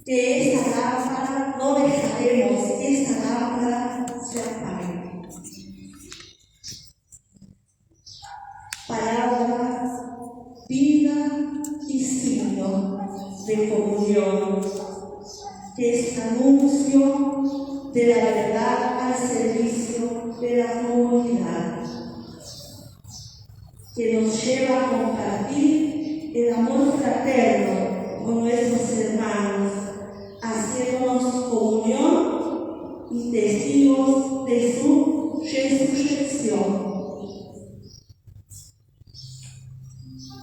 que esta lámpara no dejaremos que esta lámpara se apague. Palabra, vida y signo de comunión, que es anuncio de la verdad al servicio de la comunidad, que nos lleva a compartir el amor fraterno con nuestros hermanos, haciéndonos comunión y testigos de su resurrección.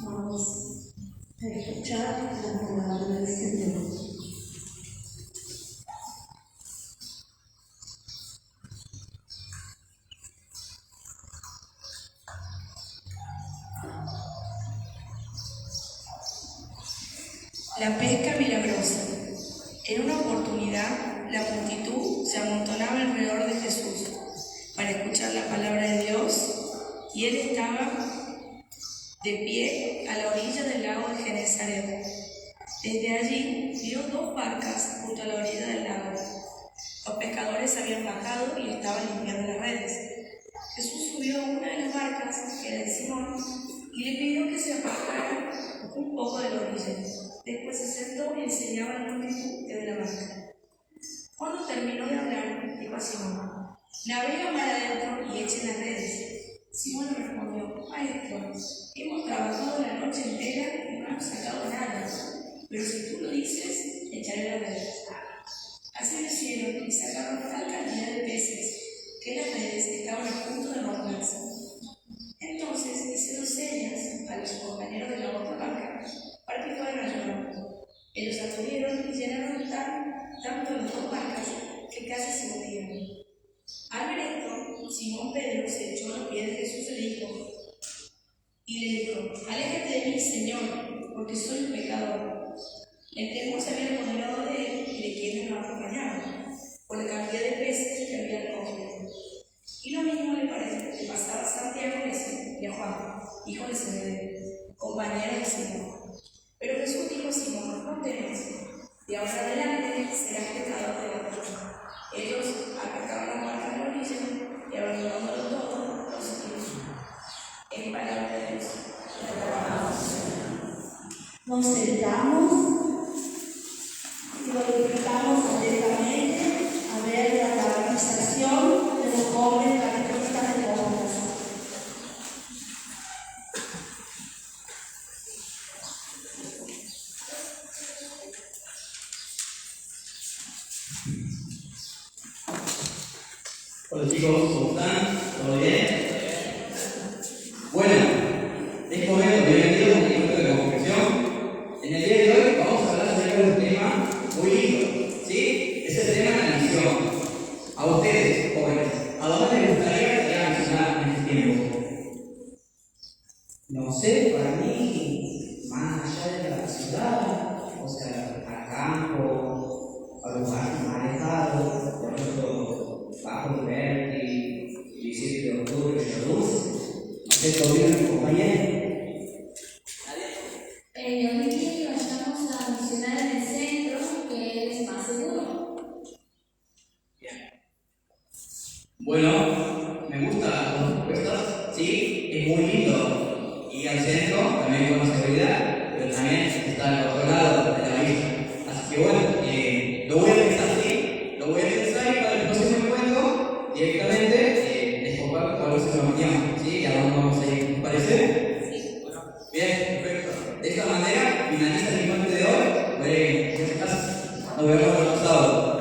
Vamos a escuchar la palabra del Señor. La pesca milagrosa. En una oportunidad, la multitud se amontonaba alrededor de Jesús para escuchar la palabra de Dios, y él estaba de pie a la orilla del lago de Genesaret. Desde allí vio 2 barcas junto a la orilla del lago. Los pescadores habían bajado y estaban limpiando las redes. Jesús subió a una de las barcas, que era de Simón, y le pidió que se apartara un poco de la orilla. Después se sentó y enseñaba a la multitud desde la barca. Cuando terminó de hablar, dijo a Simón: «Navega mar adentro y echen las redes». Simón le respondió: «Maestro, hemos trabajado la noche entera y no hemos sacado nada, pero si tú lo dices, echaré las redes». Así lo hicieron y sacaron tal cantidad de peces que las redes estaban a punto de romperse. Entonces hice 2 señas a los compañeros de la otra barca para que fueran a ayudar. Ellos acudieron y llenaron tanto las 2 barcas que casi se hundían. Al ver esto, Simón Pedro se echó a los pies de Jesús y le dijo: «Aléjate de mí, Señor, porque soy un pecador». El temor se había apoderado de él y de quienes lo acompañaban, por la cantidad de peces que había recogido. Y lo mismo le pasaba a Santiago y a Juan, hijo de Zebedeo, compañeros de Simón. Pero Jesús dijo a Simón: «No temas, de ahora en adelante serás pescador de hombres». Ellos aparcaban la barca de la orilla y, abandonándolo todo, lo siguieron. En palabra de Dios. Nos sentamos y lo disfrutamos atentamente a ver la canonización de los jóvenes catequistas de Córdoba. Hola chicos, ¿cómo están? ¿Todo bien? Bueno, es momento, bienvenidos a un encuentro de confesión. En el día de hoy vamos a hablar acerca de un tema muy lindo, ¿sí? Es el tema de la misión. A ustedes, jóvenes, ¿a dónde les gustaría ir a misionar en este tiempo? No sé, para mí, más allá de la ciudad, o sea, al campo, a lugares más alejados, por ejemplo, Bajo Liberty, 17 de octubre, Luz. No sé, ¿todavía mi compañero? Yo diría que vayamos a misionar en el centro, que es más seguro. Bueno, me gustan las 2 propuestas, sí, es muy lindo ir al centro, también con la seguridad, pero también está al otro lado de la vista. Así que bueno, lo voy a pensar, sí, lo voy a pensar y para el próximo encuentro directamente les comparto cuál es el tema, sí, y a dónde vamos a ir, ¿les parece? Sí. Bien, perfecto. De esta manera finaliza el encuentro de hoy. Bueno, nos vemos el sábado.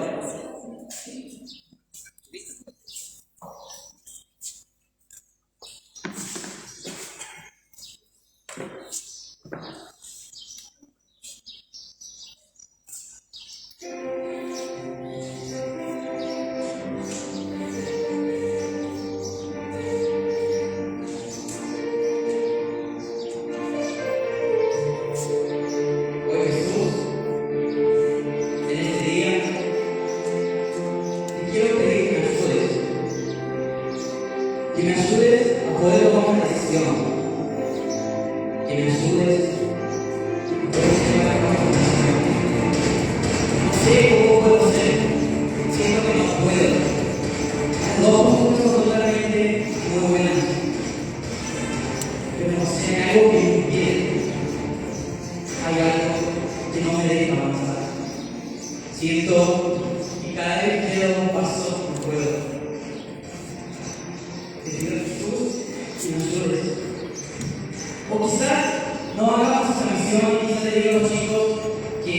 que me ayudes a poder tomar una decisión, que me ayudes a poder llevar a cabo una decisión. sé cómo puedo hacer, siento que no puedo. Las dos cosas son totalmente muy buenas, pero no sé, hay algo que me impide, hay algo que no me deja avanzar. Siento que cada vez que doy un paso no puedo. Te pido a Jesús que me ayudes. O quizás no hagamos esa misión y quizás le digo a los chicos que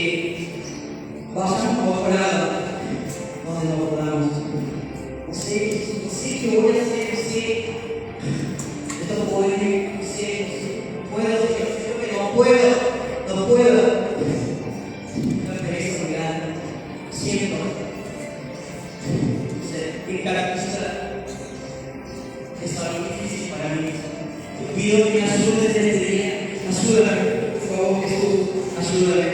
vayan a otro lado donde no podamos. No sé qué voy a hacer, no sé. Esto puede, no sé, no puedo, creo que no puedo. Una pereza muy grande. Siento. No sé, ¿qué caracteriza? Es algo difícil para mí. Te pido que me ayudes desde este día. Ayúdame, por favor, Jesús, ayúdame.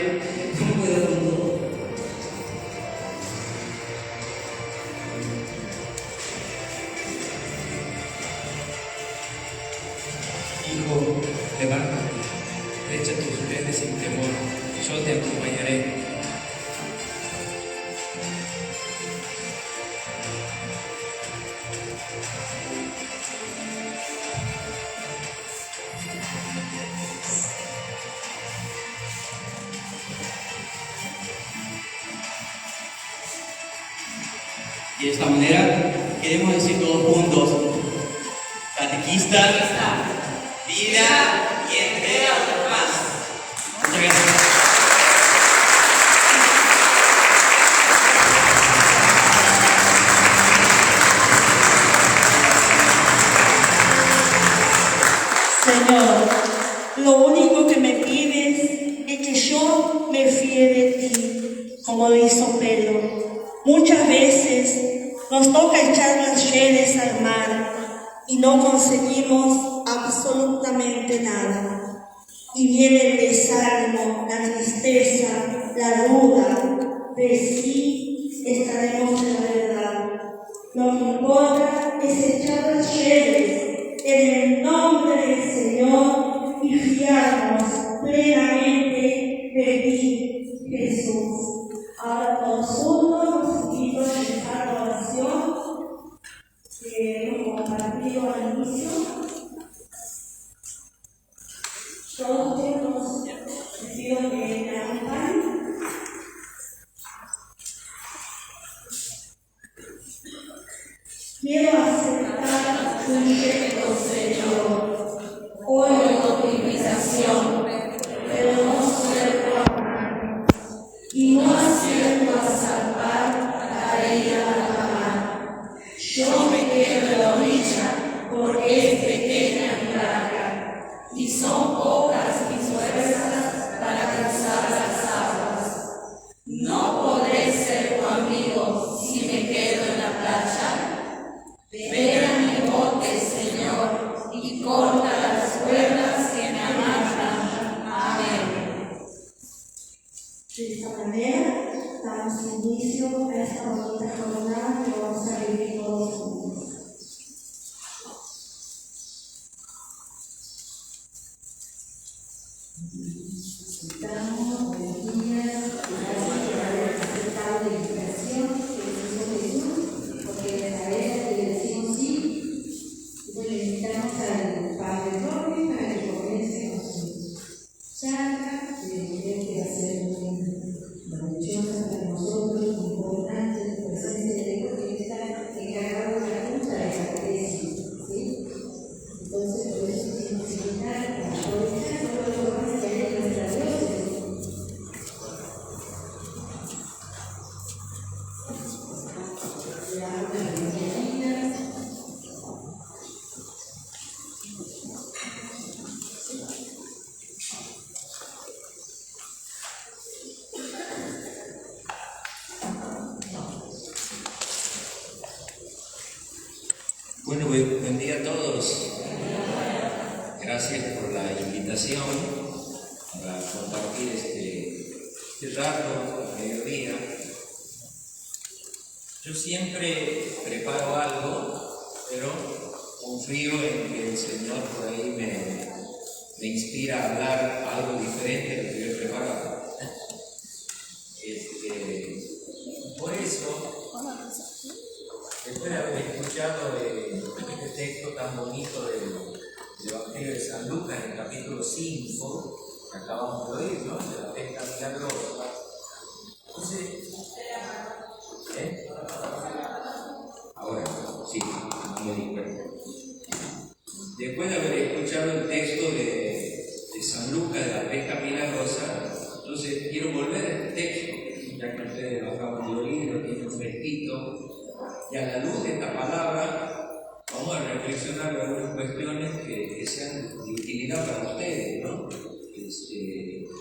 No puedo con todo. Hijo, levántate, echa tus redes sin temor, yo te acompañaré. Y de esta manera queremos decir todos juntos: catequista, vida y entrega por paz. Muchas gracias. Señor, lo único que me pides es que yo me fíe de ti, como lo hizo Pedro. Muchas veces nos toca echar las redes al mar y no conseguimos absolutamente nada. Y viene el desánimo, la tristeza, la duda de si estaremos en la verdad. Lo que importa es echar las redes en el nombre del Señor y fiarnos plenamente de ti, Jesús. Ahora todos juntos los invito a empezar la oración que hemos compartido al inicio. Todos juntos les pido que me acompañen. Quiero aceptar tu invento, Señor. Oigo tu invitación, pero no suelto a amar. Y no acierto a salvar para ir a la cama. Yo me quedo en la orilla porque es pequeña mi barca y son pocas mis fuerzas para cruzar las aguas. No podré ser tu amigo si me quedo en la playa. Ven a mi bote, Señor, y corta las cuerdas que me amarran. Amén. De esta manera, damos inicio a esta bonita jornada que vamos a vivir todos juntos. Damos el día, gracias por haber aceptado la invitación que nos hizo Jesús, porque de la era le decimos sí, y le invitamos al Padre Roque para que comience con su charla, que va a ser muy maravillosa para nosotros, muy importante, la presencia de Dios que está encargado de la junta de la iglesia, ¿sí? Entonces, por eso tenemos que invitar a aprovechar todos los lugares que hay en nuestra diócesis. Bueno, buen día a todos. Gracias por la invitación para compartir este rato al mediodía. Yo siempre preparo algo, pero confío en que el Señor por ahí me inspira a hablar algo diferente de lo que yo he preparado. Por eso, después de haber escuchado este texto tan bonito del Evangelio de San Lucas, en el capítulo 5, que acabamos de oír, ¿no? De la pesca milagrosa. Entonces, ahora, sí, no me di cuenta. Después de haber escuchado el texto de San Lucas, de la pesca milagrosa, entonces quiero volver a este texto, ya que ustedes lo acaban de oír, lo tienen fresquito, y a la luz de esta palabra vamos a reflexionar sobre algunas cuestiones que sean de utilidad para ustedes, ¿no?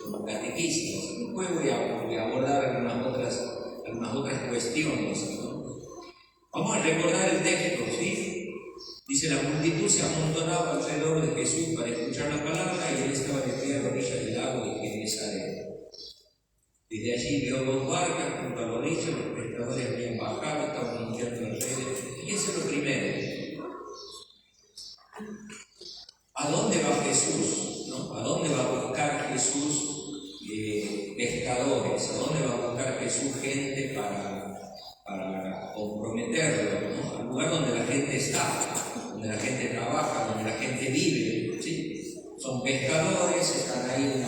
Como catequistas. Después voy a abordar algunas otras cuestiones, ¿no? Vamos a recordar el texto, ¿sí? Dice: la multitud se amontonaba alrededor de Jesús para escuchar la palabra, y él estaba de pie a la orilla del lago de Genesaret. Desde allí vio 2 barcas junto a la orilla, los pescadores habían bajado, estaban limpiando las redes. Fíjense lo primero. ¿A dónde va Jesús? ¿No? ¿A dónde va a buscar Jesús pescadores? ¿A dónde va a buscar Jesús gente para comprometerlo? ¿No? Al lugar donde la gente está, donde la gente trabaja, donde la gente vive, ¿sí? Son pescadores, están ahí en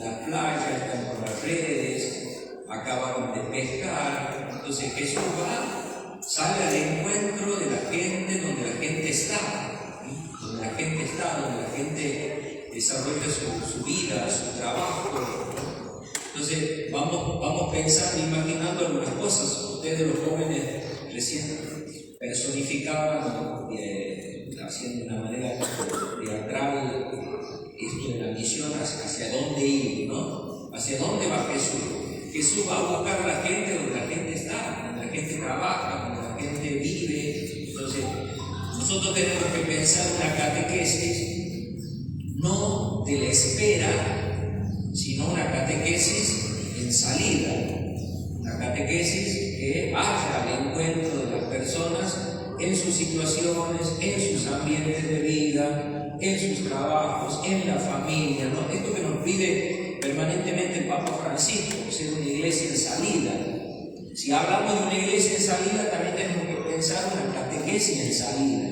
la playa, están con las redes, acaban de pescar. Entonces Jesús sale al encuentro de la gente donde la gente está, ¿sí? Donde la gente desarrolla su vida, su trabajo. Entonces vamos pensando, imaginando algunas cosas. Ustedes, los jóvenes, recién personificaban, haciendo de una manera teatral, esto de la misión, hacia dónde ir, ¿no? ¿Hacia dónde va Jesús? Jesús va a buscar a la gente donde la gente está, donde la gente trabaja, donde la gente vive. Entonces, nosotros tenemos que pensar una catequesis no de la espera, sino una catequesis en salida. Una catequesis que vaya al encuentro de las personas en sus situaciones, en sus ambientes de vida, en sus trabajos, en la familia, ¿no? Esto que nos pide permanentemente el Papa Francisco, ser una iglesia en salida. Si hablamos de una iglesia en salida, también tenemos que pensar una catequesis en salida.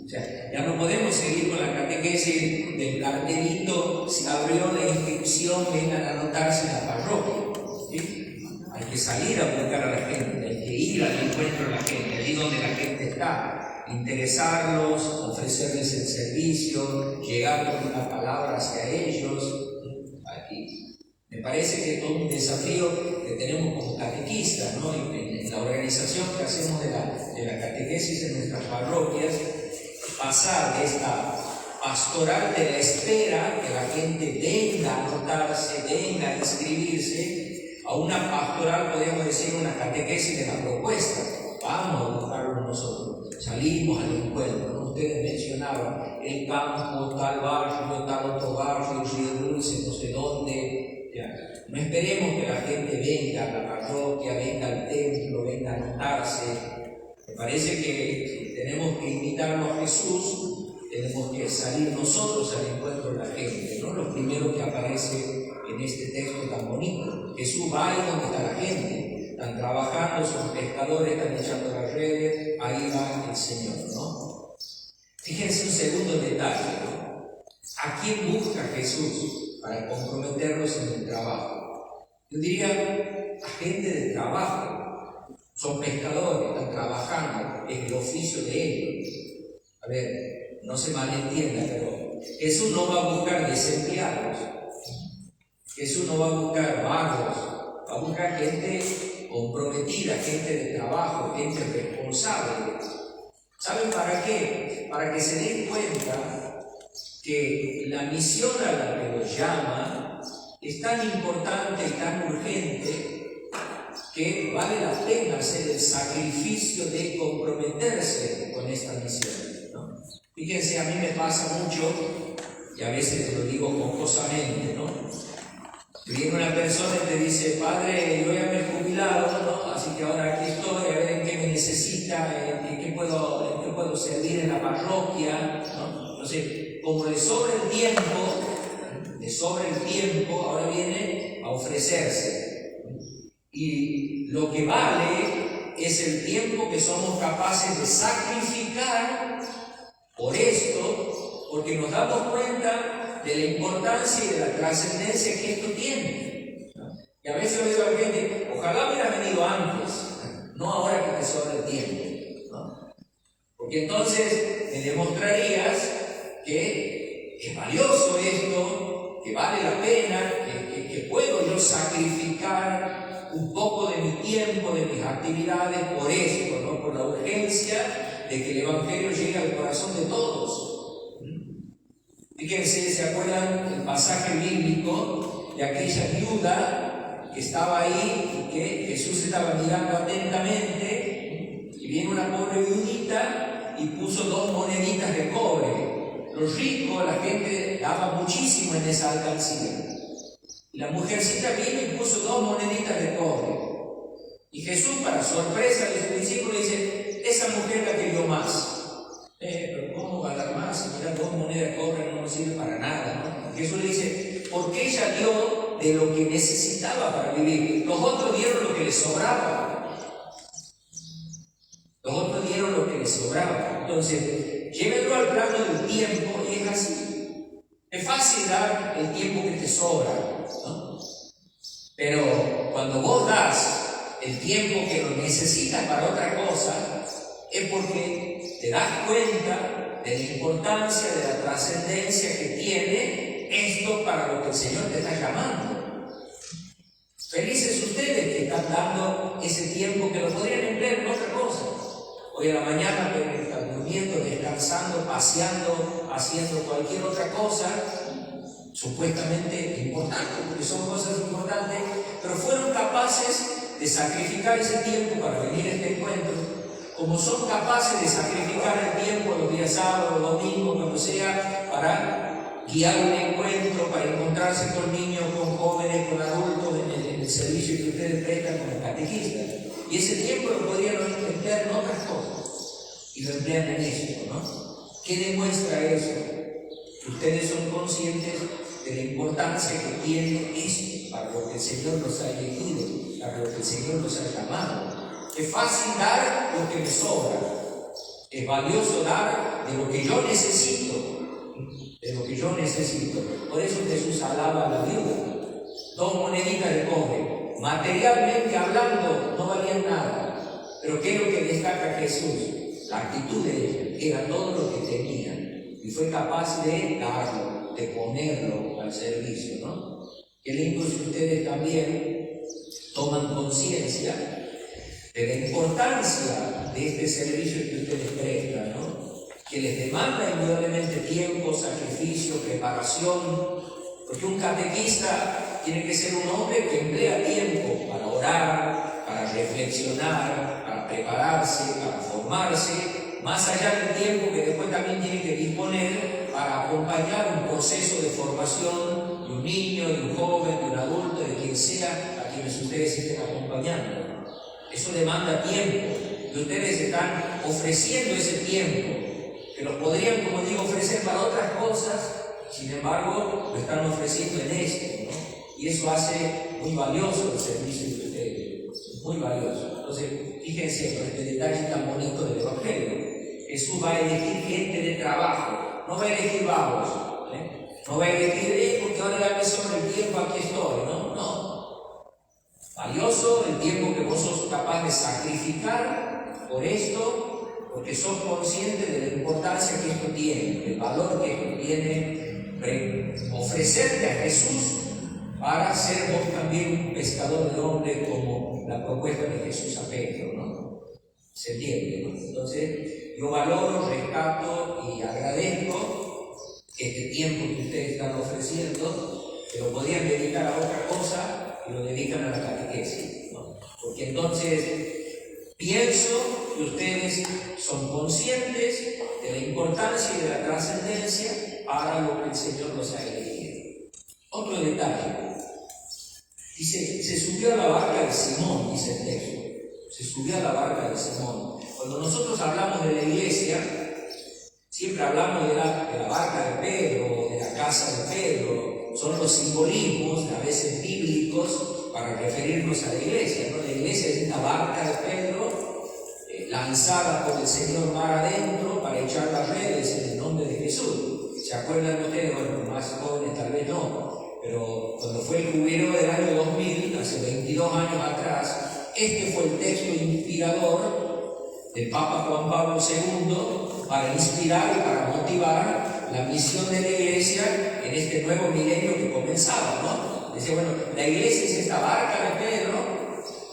O sea, ya no podemos seguir con la catequesis del cartelito: se abrió la inscripción, vengan a anotarse en la parroquia, ¿sí? Hay que salir a buscar a la gente, hay que ir al encuentro de la gente, allí donde la gente está, interesarlos, ofrecerles el servicio, llegar con una palabra hacia ellos. Aquí me parece que es todo un desafío que tenemos como catequistas, ¿no? En la organización que hacemos de la catequesis en nuestras parroquias, pasar de esta pastoral de la espera, que la gente venga a anotarse, venga a inscribirse, a una pastoral, podríamos decir, una catequesis de la propuesta. Vamos a buscarlo nosotros, salimos al encuentro, ¿no? Ustedes mencionaban el campo, tal barrio, tal otro barrio, Río Dulce, no sé dónde. Ya. No esperemos que la gente venga a la parroquia, venga al templo, venga a anotarse. Me parece que tenemos que invitarnos a Jesús, tenemos que salir nosotros al encuentro de la gente, ¿no? Lo primero que aparece en este texto tan bonito: Jesús va ahí donde está la gente, están trabajando, son pescadores, están echando las redes, ahí va el Señor, ¿no? Fíjense un segundo detalle, ¿no? ¿A quién busca Jesús para comprometerlos en el trabajo? Yo diría a gente de trabajo. Son pescadores, están trabajando, es el oficio de ellos. A ver, no se malentienda, pero Jesús no va a buscar desempleados, Jesús no va a buscar vagos, va a buscar gente comprometida, gente de trabajo, gente responsable. ¿Saben para qué? Para que se den cuenta que la misión a la que los llama es tan importante y tan urgente que vale la pena hacer el sacrificio de comprometerse con esta misión, ¿no? Fíjense, a mí me pasa mucho, y a veces lo digo jocosamente, ¿no? Viene una persona y te dice: padre, yo ya me he jubilado, ¿no? Así que ahora aquí estoy, a ver en qué me necesita, en qué puedo servir en la parroquia, ¿no? Entonces, como le sobra el tiempo, ahora viene a ofrecerse. Y lo que vale es el tiempo que somos capaces de sacrificar por esto, porque nos damos cuenta de la importancia y de la trascendencia que esto tiene. Y a veces digo a la gente, ojalá hubieras venido antes, no ahora que te sobra el tiempo, ¿no? Porque entonces me demostrarías que es valioso esto, que vale la pena, que puedo yo sacrificar un poco de mi tiempo, de mis actividades por esto, ¿no? Por la urgencia de que el Evangelio llegue al corazón de todos. Fíjense, ¿se acuerdan el pasaje bíblico de aquella viuda que estaba ahí y que Jesús estaba mirando atentamente? Y viene una pobre viudita y puso 2 moneditas de cobre. Los ricos, la gente daba muchísimo en esa alcancía. Y la mujercita vino y puso 2 moneditas de cobre. Y Jesús, para sorpresa de sus discípulos, dice, esa mujer la que dio más. Pero ¿cómo va a dar más? Si miran 2 monedas de cobre no nos sirve para nada, ¿no? Jesús le dice, porque ella dio de lo que necesitaba para vivir. Los otros dieron lo que les sobraba. Los otros dieron lo que les sobraba. Entonces, llévenlo al plano del tiempo y es así. Es fácil dar el tiempo que te sobra, ¿no? Pero cuando vos das el tiempo que lo necesitas para otra cosa, es porque te das cuenta de la importancia, de la trascendencia que tiene esto para lo que el Señor te está llamando. Felices ustedes que están dando ese tiempo que lo podrían emplear en otra cosa. Hoy a la mañana están durmiendo, descansando, paseando, haciendo cualquier otra cosa, supuestamente importante, porque son cosas importantes, pero fueron capaces de sacrificar ese tiempo para venir a este encuentro, como son capaces de sacrificar el tiempo los días sábados, domingos, cuando sea, para guiar un encuentro, para encontrarse con niños, con jóvenes, con adultos en el servicio que ustedes prestan como catequistas. Y ese tiempo lo podrían emplear en otras cosas, y lo emplean en esto, ¿no? ¿Qué demuestra eso? Que ustedes son conscientes de la importancia que tiene esto para lo que el Señor nos ha elegido, para lo que el Señor nos ha llamado. Es fácil dar lo que me sobra, es valioso dar de lo que yo necesito, de lo que yo necesito. Por eso Jesús alaba a la viuda. 2 moneditas de cobre, materialmente hablando, no valían nada. Pero ¿qué es lo que destaca Jesús? La actitud de ella, era todo lo que tenía, y fue capaz de darlo, de ponerlo al servicio, ¿no? Qué lindo si ustedes también toman conciencia de la importancia de este servicio que ustedes prestan, ¿no? Que les demanda indudablemente tiempo, sacrificio, preparación, porque un catequista tiene que ser un hombre que emplea tiempo para orar, para reflexionar, para prepararse, para formarse, más allá del tiempo que después también tiene que disponer para acompañar un proceso de formación de un niño, de un joven, de un adulto, de quien sea a quienes ustedes estén acompañando. Eso demanda tiempo, y ustedes están ofreciendo ese tiempo, que lo podrían, como digo, ofrecer para otras cosas, sin embargo, lo están ofreciendo en esto, ¿no? Y eso hace muy valioso el servicio de ustedes, muy valioso. Entonces, fíjense con este detalle tan bonito del Evangelio. Jesús va a elegir gente de trabajo, no va a elegir vagos, no va a elegir, porque ahora ya me sobra el tiempo, aquí estoy, no. Valioso el tiempo que vos sos capaz de sacrificar por esto, porque sos consciente de la importancia que esto tiene, el valor que esto tiene, ofrecerte a Jesús para ser vos también un pescador de hombres, como la propuesta de Jesús a Pedro, ¿no? ¿Se entiende, no? Entonces, yo valoro, rescato y agradezco este tiempo que ustedes están ofreciendo, que lo podrían dedicar a otra cosa, y lo dedican a la catequesis, ¿no? Porque entonces pienso que ustedes son conscientes de la importancia y de la trascendencia para lo que el Señor los ha elegido. Otro detalle, dice, se subió a la barca de Simón, dice el texto, se subió a la barca de Simón. Cuando nosotros hablamos de la iglesia, siempre hablamos de la barca de Pedro, de la casa de Pedro. Son los simbolismos, a veces bíblicos, para referirnos a la iglesia, ¿no? La iglesia es una barca de Pedro lanzada por el Señor mar adentro para echar las redes en el nombre de Jesús. ¿Se acuerdan ustedes? Bueno, más jóvenes tal vez no, pero cuando fue el jubileo del año 2000, hace 22 años atrás, este fue el texto inspirador del Papa Juan Pablo II para inspirar y para motivar la misión de la iglesia en este nuevo milenio que comenzaba, ¿no? Dice, bueno, la iglesia es esta barca de Pedro,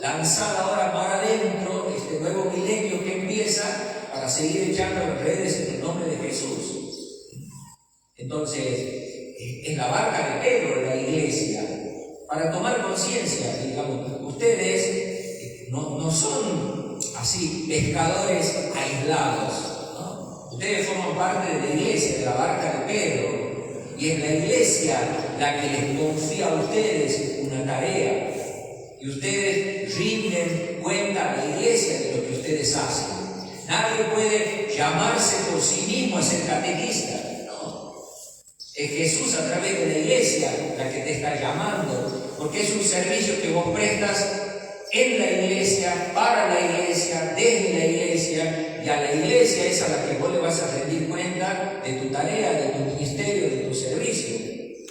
lanzada ahora mar adentro, este nuevo milenio que empieza para seguir echando las redes en el nombre de Jesús. Entonces, en la barca de Pedro, la iglesia, para tomar conciencia, digamos, ustedes no son así pescadores aislados, ¿no? Ustedes forman parte de la iglesia, de la barca de Pedro, y es la iglesia la que les confía a ustedes una tarea, y ustedes rinden cuenta a la iglesia de lo que ustedes hacen. Nadie puede llamarse por sí mismo a ser catequista. Es Jesús a través de la iglesia la que te está llamando, porque es un servicio que vos prestas en la iglesia, para la iglesia, desde la iglesia, y a la iglesia es a la que vos le vas a rendir cuenta de tu tarea, de tu ministerio, de tu servicio.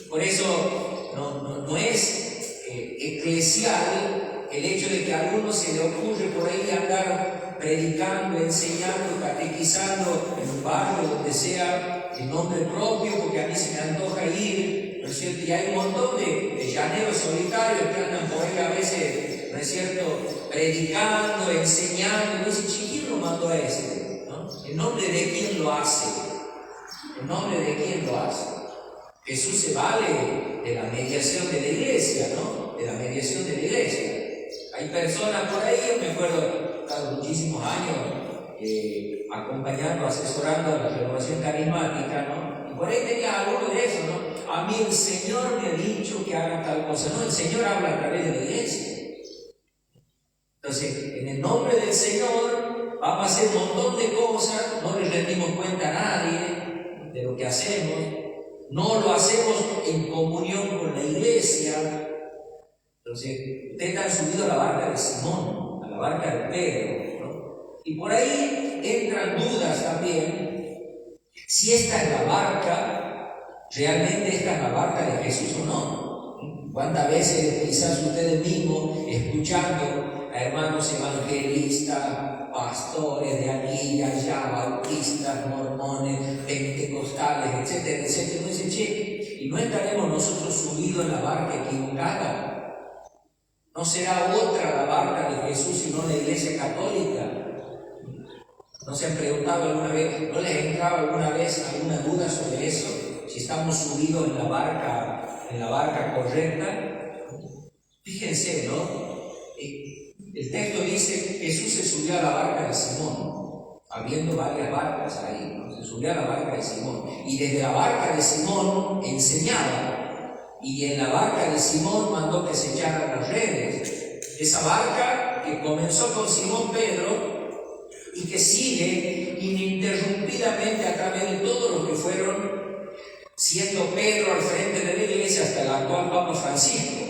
Por eso no es eclesial el hecho de que a alguno se le ocurre por ahí andar predicando, enseñando, catequizando en un barrio donde sea el nombre propio, porque a mí se me antoja ir, ¿no es cierto? Y hay un montón de llaneros solitarios que andan por ahí a veces, ¿no es cierto?, predicando, enseñando, y dicen, ¿quién lo mandó a este? ¿No? ¿En nombre de quién lo hace? ¿En nombre de quién lo hace? Jesús se vale de la mediación de la iglesia, ¿no? De la mediación de la iglesia. Hay personas por ahí, yo me acuerdo, hace muchísimos años, acompañando, asesorando a la renovación carismática, ¿no? Y por ahí tenía algo de eso, ¿no? A mí el Señor me ha dicho que haga tal cosa, ¿no? El Señor habla a través de la iglesia. Entonces, en el nombre del Señor vamos a hacer un montón de cosas, no le rendimos cuenta a nadie de lo que hacemos, no lo hacemos en comunión con la iglesia. Entonces, ustedes están subidos a la barca de Simón, a la barca de Pedro, ¿no? Y por ahí entran dudas también, si esta es la barca, realmente esta es la barca de Jesús o no. ¿Cuántas veces quizás ustedes mismos, escuchando a hermanos evangelistas, pastores de aquí y allá, bautistas, mormones, pentecostales, etcétera, etcétera, nos dicen, che, ¿y no estaremos nosotros subidos en la barca equivocada? ¿No será otra la barca de Jesús y no la iglesia católica? ¿No se han preguntado alguna vez, no les entraba alguna vez alguna duda sobre eso? Si estamos subidos en la barca correcta. Fíjense, ¿no? El texto dice, Jesús se subió a la barca de Simón, habiendo varias barcas ahí, ¿no? Se subió a la barca de Simón, y desde la barca de Simón enseñaba. Y en la barca de Simón mandó que se echaran las redes. Esa barca que comenzó con Simón Pedro y que sigue ininterrumpidamente a través de todos los que fueron siendo Pedro al frente de la iglesia hasta el actual Papa Francisco.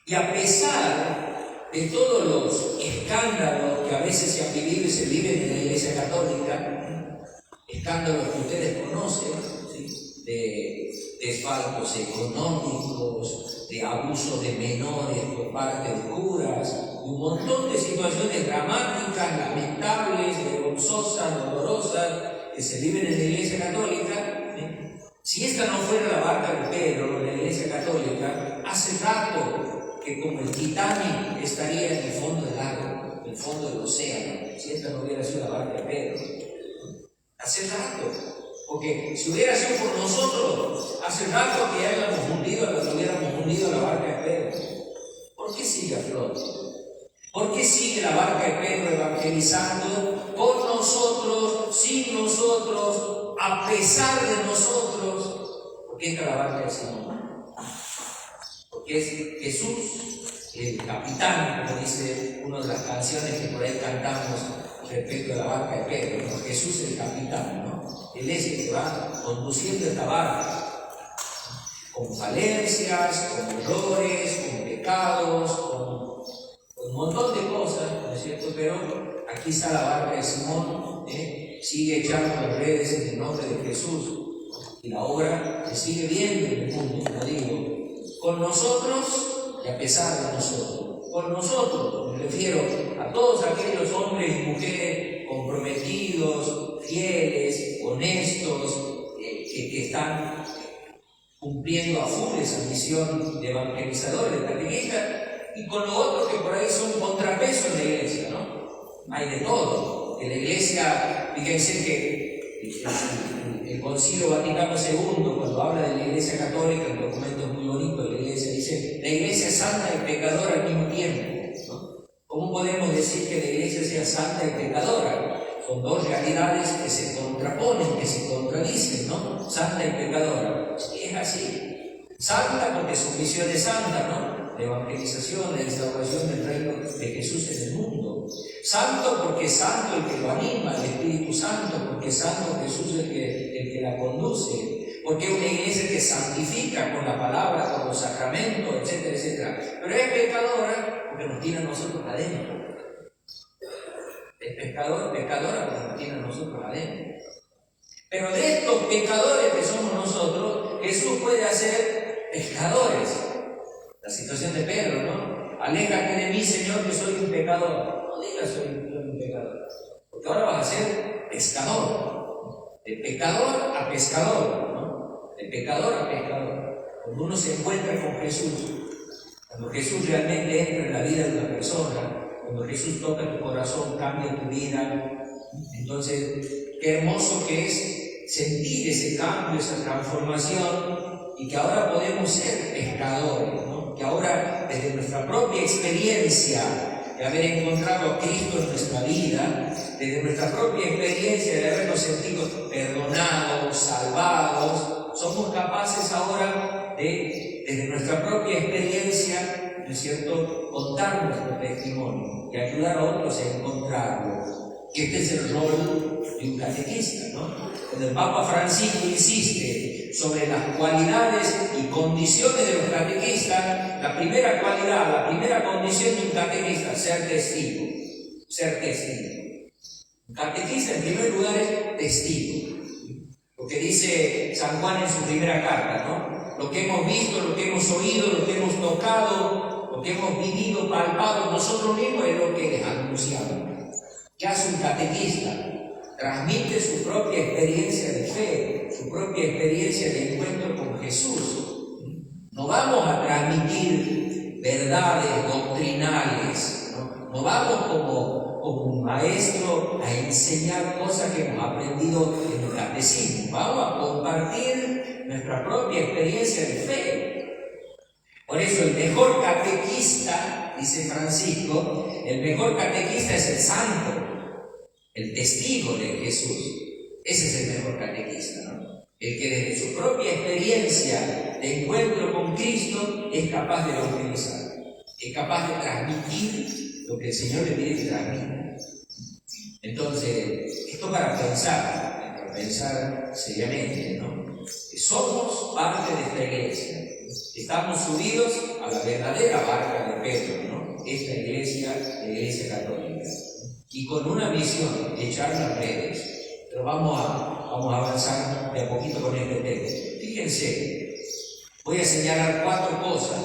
Y a pesar de todos los escándalos que a veces se han vivido y se viven en la iglesia católica, escándalos que ustedes conocen, ¿sí?, de desfalcos económicos, de abuso de menores por parte de curas, un montón de situaciones dramáticas, lamentables, vergonzosas, dolorosas que se viven en la iglesia católica. Si esta no fuera la barca de Pedro, la iglesia católica, hace rato que como el Titanic estaría en el fondo del agua, en el fondo del océano, si esta no hubiera sido la barca de Pedro. Hace rato. Porque si hubiera sido por nosotros, hace rato que ya hubiéramos hundido la barca de Pedro. ¿Por qué sigue a flote? ¿Por qué sigue la barca de Pedro evangelizando por nosotros, sin nosotros, a pesar de nosotros? ¿Por qué está la barca de Simón? Porque es Jesús el capitán, como dice una de las canciones que por ahí cantamos respecto a la barca de Pedro, ¿no? Jesús es el capitán, ¿no? Él es el que va conduciendo esta barca, con falencias, con errores, con pecados, pecados, con un montón de cosas, ¿no es cierto? Pero aquí está la barca de Simón, sigue echando las redes en el nombre de Jesús, y la obra se sigue viendo en el mundo, como digo, con nosotros y a pesar de nosotros. Con nosotros, me refiero a todos aquellos hombres y mujeres comprometidos, fieles, honestos, que están cumpliendo a full esa misión de evangelizadores, de catequistas, y con los otros que por ahí son contrapeso en la iglesia, ¿no? Hay de todo. En la iglesia, fíjense que el Concilio Vaticano II, cuando habla de la iglesia católica, el documento es muy bonito de la iglesia, dice: la iglesia es santa y pecadora al mismo tiempo, ¿no? ¿Cómo podemos decir que la iglesia sea santa y pecadora? Son dos realidades que se contraponen, que se contradicen, ¿no? Santa y pecadora. Es así. Santa porque su misión es santa, ¿no? De evangelización, de instauración del reino de Jesús en el mundo. Santo porque es santo el que lo anima, el Espíritu Santo, porque es santo Jesús el que la conduce. Porque es una iglesia que santifica con la palabra, con los sacramentos, etcétera, etcétera. Pero es pecadora porque nos tiene a nosotros adentro. Es pecadora porque nos tiene a nosotros adentro. Pero de estos pecadores que somos nosotros, Jesús puede hacer pescadores. La situación de Pedro, ¿no? Aléjate de mí, Señor, que soy un pecador. No digas soy un pecador, porque ahora vas a ser pescador. De pecador a pescador, ¿no? De pecador a pescador. Cuando uno se encuentra con Jesús, cuando Jesús realmente entra en la vida de una persona, cuando Jesús toca tu corazón, cambia tu vida, entonces qué hermoso que es sentir ese cambio, esa transformación, y que ahora podemos ser pescadores, ¿no? Que ahora, desde nuestra propia experiencia de haber encontrado a Cristo en nuestra vida, desde nuestra propia experiencia de habernos sentido perdonados, salvados, somos capaces ahora de, desde nuestra propia experiencia, ¿no es cierto?, contar nuestro testimonio y ayudar a otros a encontrarlo. Que este es el rol de un catequista, ¿no? Cuando el Papa Francisco insiste sobre las cualidades y condiciones de los catequistas, la primera cualidad, la primera condición de un catequista, ser testigo. Ser testigo. Un catequista, en primer lugar, es testigo. Lo que dice San Juan en su primera carta, ¿no? Lo que hemos visto, lo que hemos oído, lo que hemos tocado, lo que hemos vivido, palpado nosotros mismos, es lo que les anunciamos. ¿Qué hace un catequista? Transmite su propia experiencia de fe, su propia experiencia de encuentro con Jesús. No vamos a transmitir verdades doctrinales, no vamos como un maestro a enseñar cosas que hemos aprendido en el catecismo. Vamos a compartir nuestra propia experiencia de fe. Por eso el mejor catequista, dice Francisco, el mejor catequista es el santo, el testigo de Jesús. Ese es el mejor catequista, ¿no? El que desde su propia experiencia de encuentro con Cristo es capaz de evangelizar, es capaz de transmitir lo que el Señor le pide que transmita. Entonces, esto para pensar seriamente, ¿no? Que somos parte de esta iglesia, estamos subidos a la verdadera barca de Pedro, ¿no? Esta iglesia, la iglesia católica, y con una misión, echar las redes. Pero vamos a avanzar de a poquito con este texto. Fíjense, voy a señalar 4 cosas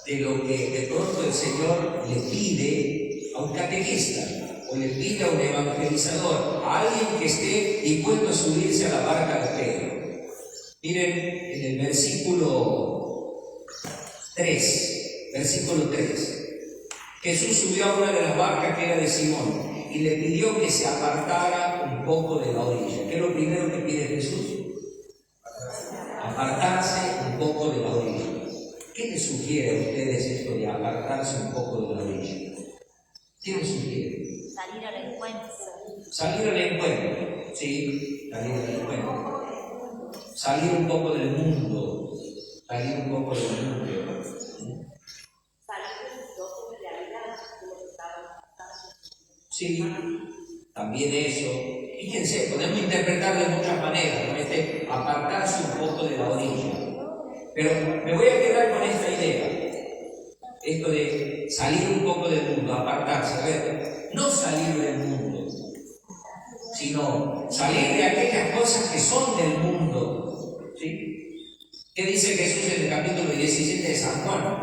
de lo que de pronto el Señor le pide a un catequista, o le pide a un evangelizador, a alguien que esté dispuesto a subirse a la barca de Pedro. Miren, en el versículo 3, Jesús subió a una de las barcas que era de Simón y le pidió que se apartara un poco de la orilla. ¿Qué es lo primero que pide Jesús? Apartarse un poco de la orilla. ¿Qué les sugiere a ustedes esto de apartarse un poco de la orilla? ¿Qué les sugiere? Salir al encuentro. Salir al encuentro, sí, salir al encuentro. Salir un poco del mundo, salir un poco del mundo. Sí, también eso. Fíjense, podemos interpretarlo de muchas maneras, ¿no? Apartarse un poco de la orilla. Pero me voy a quedar con esta idea. Esto de salir un poco del mundo, apartarse. A ver, no salir del mundo, sino salir de aquellas cosas que son del mundo. ¿Sí? ¿Qué dice Jesús en el capítulo 17 de San Juan?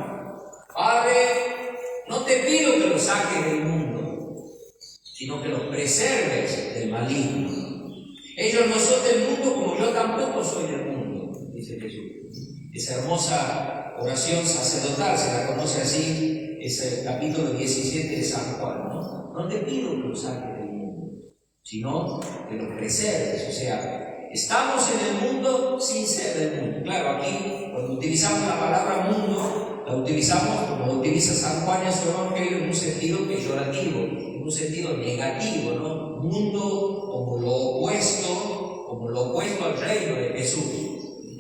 Padre, no te pido que los saques del mundo, sino que los preserves del maligno. Ellos no son del mundo como yo tampoco soy del mundo, dice Jesús. Esa hermosa oración sacerdotal, se la conoce así, es el capítulo 17 de San Juan, ¿no? No te pido que los saques del mundo, sino que los preserves. O sea, estamos en el mundo sin ser del mundo. Claro, aquí cuando utilizamos la palabra mundo, la utilizamos como utiliza San Juan en su Evangelio en un sentido peyorativo, en un sentido negativo, ¿no? Mundo como lo opuesto al reino de Jesús,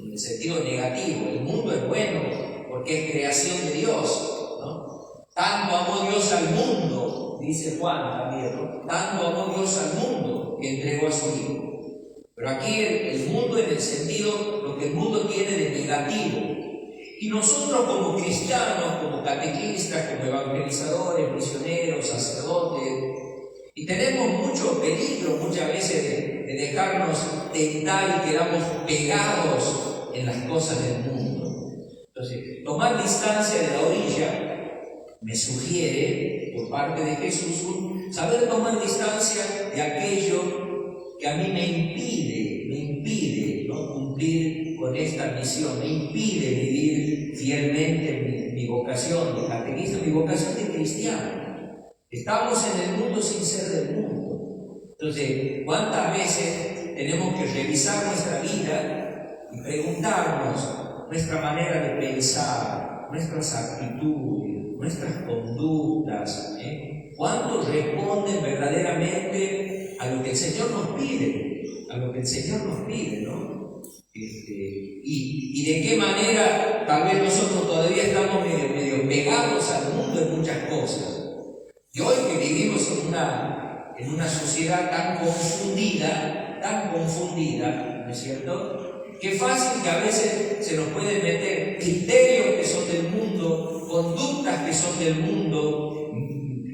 en el sentido negativo. El mundo es bueno porque es creación de Dios, ¿no? Tanto amó Dios al mundo, dice Juan también, ¿no? Tanto amó Dios al mundo que entregó a su Hijo. Pero aquí el mundo en el sentido, lo que el mundo tiene de negativo. Y nosotros como cristianos, como catequistas, como evangelizadores, misioneros, sacerdotes, y tenemos mucho peligro muchas veces de dejarnos tentar y quedamos pegados en las cosas del mundo. Entonces, tomar distancia de la orilla me sugiere, por parte de Jesús, saber tomar distancia de aquello que a mí me impide, ¿no? Cumplir con esta misión, me impide vivir fielmente mi vocación de catequista, mi vocación de cristiano. Estamos en el mundo sin ser del mundo. Entonces, ¿cuántas veces tenemos que revisar nuestra vida y preguntarnos nuestra manera de pensar, nuestras actitudes, nuestras conductas, ¿cuánto responden verdaderamente a lo que el Señor nos pide? A lo que el Señor nos pide, ¿no? Y de qué manera tal vez nosotros todavía estamos medio pegados al mundo en muchas cosas. Y hoy que vivimos en una sociedad tan confundida, ¿no es cierto? Qué fácil que a veces se nos pueden meter criterios que son del mundo, conductas que son del mundo,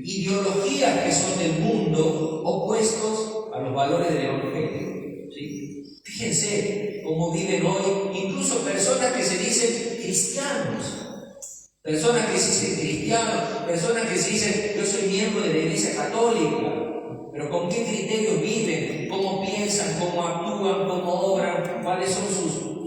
ideologías que son del mundo, opuestos a los valores del Evangelio. ¿Sí? Fíjense cómo viven hoy incluso personas que se dicen cristianos. Personas que se dicen cristianos, personas que se dicen yo soy miembro de la Iglesia Católica, pero ¿con qué criterios viven? ¿Cómo piensan? ¿Cómo actúan? ¿Cómo obran? ¿Cuáles son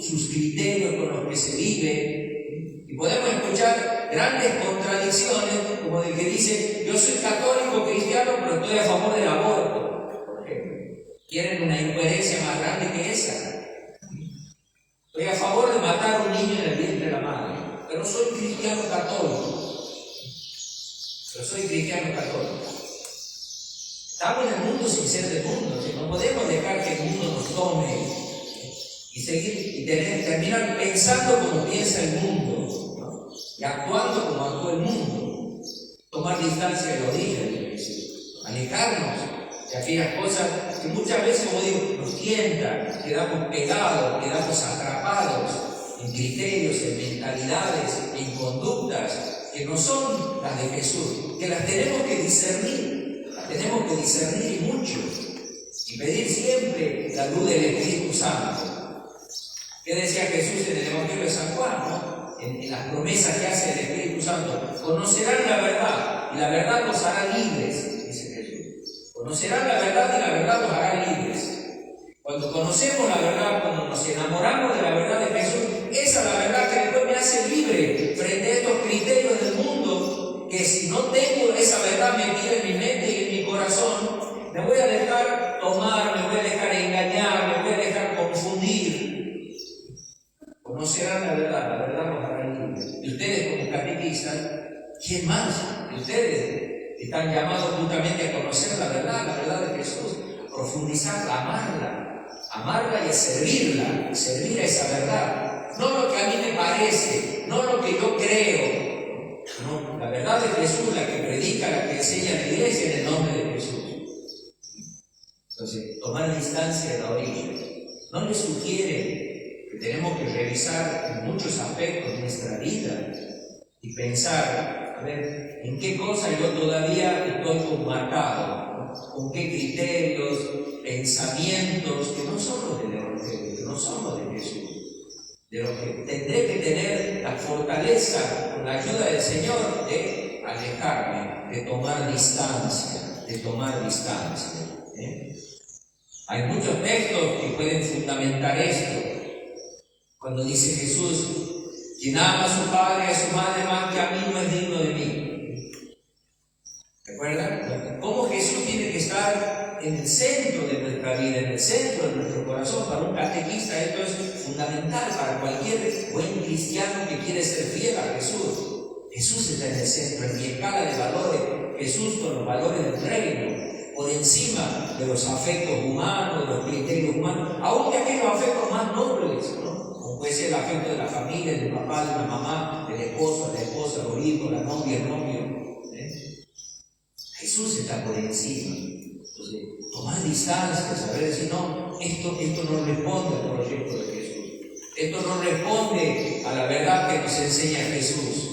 sus criterios con los que se vive? Y podemos escuchar grandes contradicciones, como el que dice yo soy católico cristiano, pero estoy a favor del aborto, por ejemplo. ¿Quieren una incoherencia más grande que esa? Estoy a favor de matar a un niño en el vientre de la madre, pero soy cristiano católico. Estamos en el mundo sin ser del mundo, ¿sí? No podemos dejar que el mundo nos tome y terminar pensando como piensa el mundo, ¿no? Y actuando como actúa el mundo. Tomar distancia de la orilla, alejarnos de aquellas cosas que muchas veces, como digo, nos tientan, quedamos pegados, quedamos atrapados en criterios, en mentalidades, en conductas que no son las de Jesús, que las tenemos que discernir y mucho, y pedir siempre la luz del Espíritu Santo. ¿Qué decía Jesús en el Evangelio de San Juan, ¿no? En las promesas que hace el Espíritu Santo? Conocerán la verdad, y la verdad los hará libres, dice Jesús. Conocerán la verdad y la verdad los hará libres. Cuando conocemos la verdad, cuando nos enamoramos de la verdad de Jesús, esa es la verdad que después me hace libre frente a estos criterios del mundo, que si no tengo esa verdad metida en mi mente y en mi corazón, me voy a dejar tomar, me voy a dejar engañar, me voy a dejar confundir. Conocerán la verdad nos hará libres. Y ustedes como catequistas, ¿quién más? Ustedes están llamados justamente a conocer la verdad de Jesús, profundizarla, amarla y a servirla, servir a esa verdad. No lo que a mí me parece, no lo que yo creo, no, la verdad de Jesús, la que predica, la que enseña la Iglesia en el nombre de Jesús. Entonces, tomar distancia de la orilla. ¿No les sugiere que tenemos que revisar en muchos aspectos nuestra vida y pensar a ver, ¿en qué cosa yo todavía estoy como marcado? ¿Con qué criterios, pensamientos que no son los del Evangelio, que no son los de Jesús? De los que tendré que tener la fortaleza, con la ayuda del Señor, de alejarme, de tomar distancia, Hay muchos textos que pueden fundamentar esto. Cuando dice Jesús, quien ama a su padre y a su madre más que a mí no es digno de mí. ¿Recuerdan? ¿Cómo Jesús tiene que estar en el centro de nuestra vida, en el centro de nuestro corazón? Para un catequista esto es fundamental, para cualquier buen cristiano que quiere ser fiel a Jesús. Jesús está en el centro, en mi escala de valores, Jesús con los valores del reino, por encima de los afectos humanos, de los criterios humanos, aún de aquellos afectos más nobles, ¿no? Como puede ser el afecto de la familia, del papá, de la mamá, del esposo, de la esposa, los hijos, la novia, el novio. Jesús está por encima. Entonces, tomar distancia, saber decir, no, esto no responde al proyecto de Jesús. Esto no responde a la verdad que nos enseña Jesús.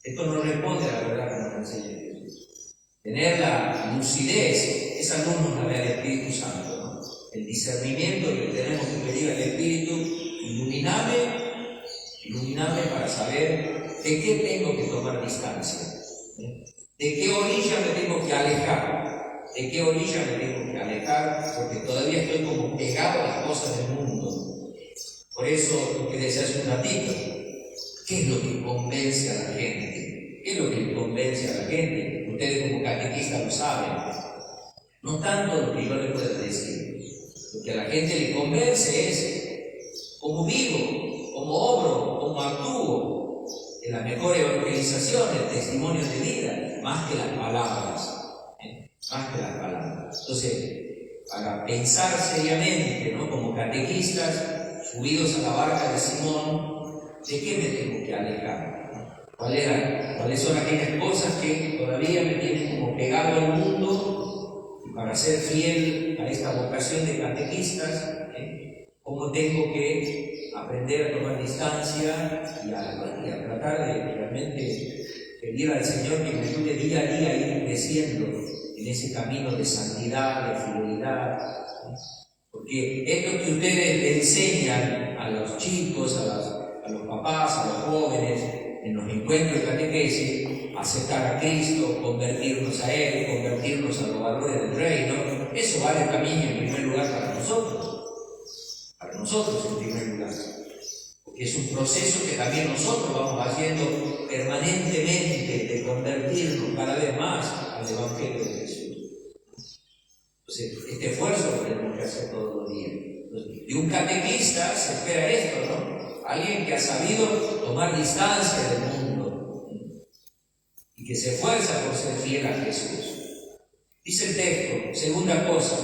Esto no responde a la verdad que nos enseña Jesús. Tener la lucidez, esa luz nos la da el Espíritu Santo, ¿no? El discernimiento que tenemos que pedir al Espíritu, iluminame para saber de qué tengo que tomar distancia, de qué orilla me tengo que alejar, porque todavía estoy como pegado a las cosas del mundo. Por eso, lo que decía hace un ratito, ¿qué es lo que convence a la gente? ¿Qué es lo que convence a la gente? Ustedes como catequistas lo saben. No tanto lo que yo les puedo decir. Lo que a la gente le convence es cómo vivo, cómo obro, cómo actúo, en la mejor evangelización, el testimonio de vida, más que las palabras. Entonces, para pensar seriamente, ¿no? Como catequistas, subidos a la barca de Simón, ¿de qué me tengo que alejar? ¿Cuáles son aquellas cosas que todavía me tienen como pegado al mundo? Y para ser fiel a esta vocación de catequistas, ¿cómo tengo que aprender a tomar distancia y a tratar de realmente pedir al Señor que me ayude día a día a ir creciendo en ese camino de santidad, de fidelidad? Porque esto que ustedes le enseñan a los chicos, a los papás, a los jóvenes, en los encuentros de catequesis, aceptar a Cristo, convertirnos a Él, convertirnos a los valores del reino, eso vale también en primer lugar para nosotros en primer lugar, porque es un proceso que también nosotros vamos haciendo permanentemente de convertirnos cada vez más al Evangelio de Jesús. Entonces, este esfuerzo lo tenemos que hacer todos los días. Entonces, de un catequista se espera esto, ¿no? Alguien que ha sabido tomar distancia del mundo y que se esfuerza por ser fiel a Jesús. Dice el texto, segunda cosa.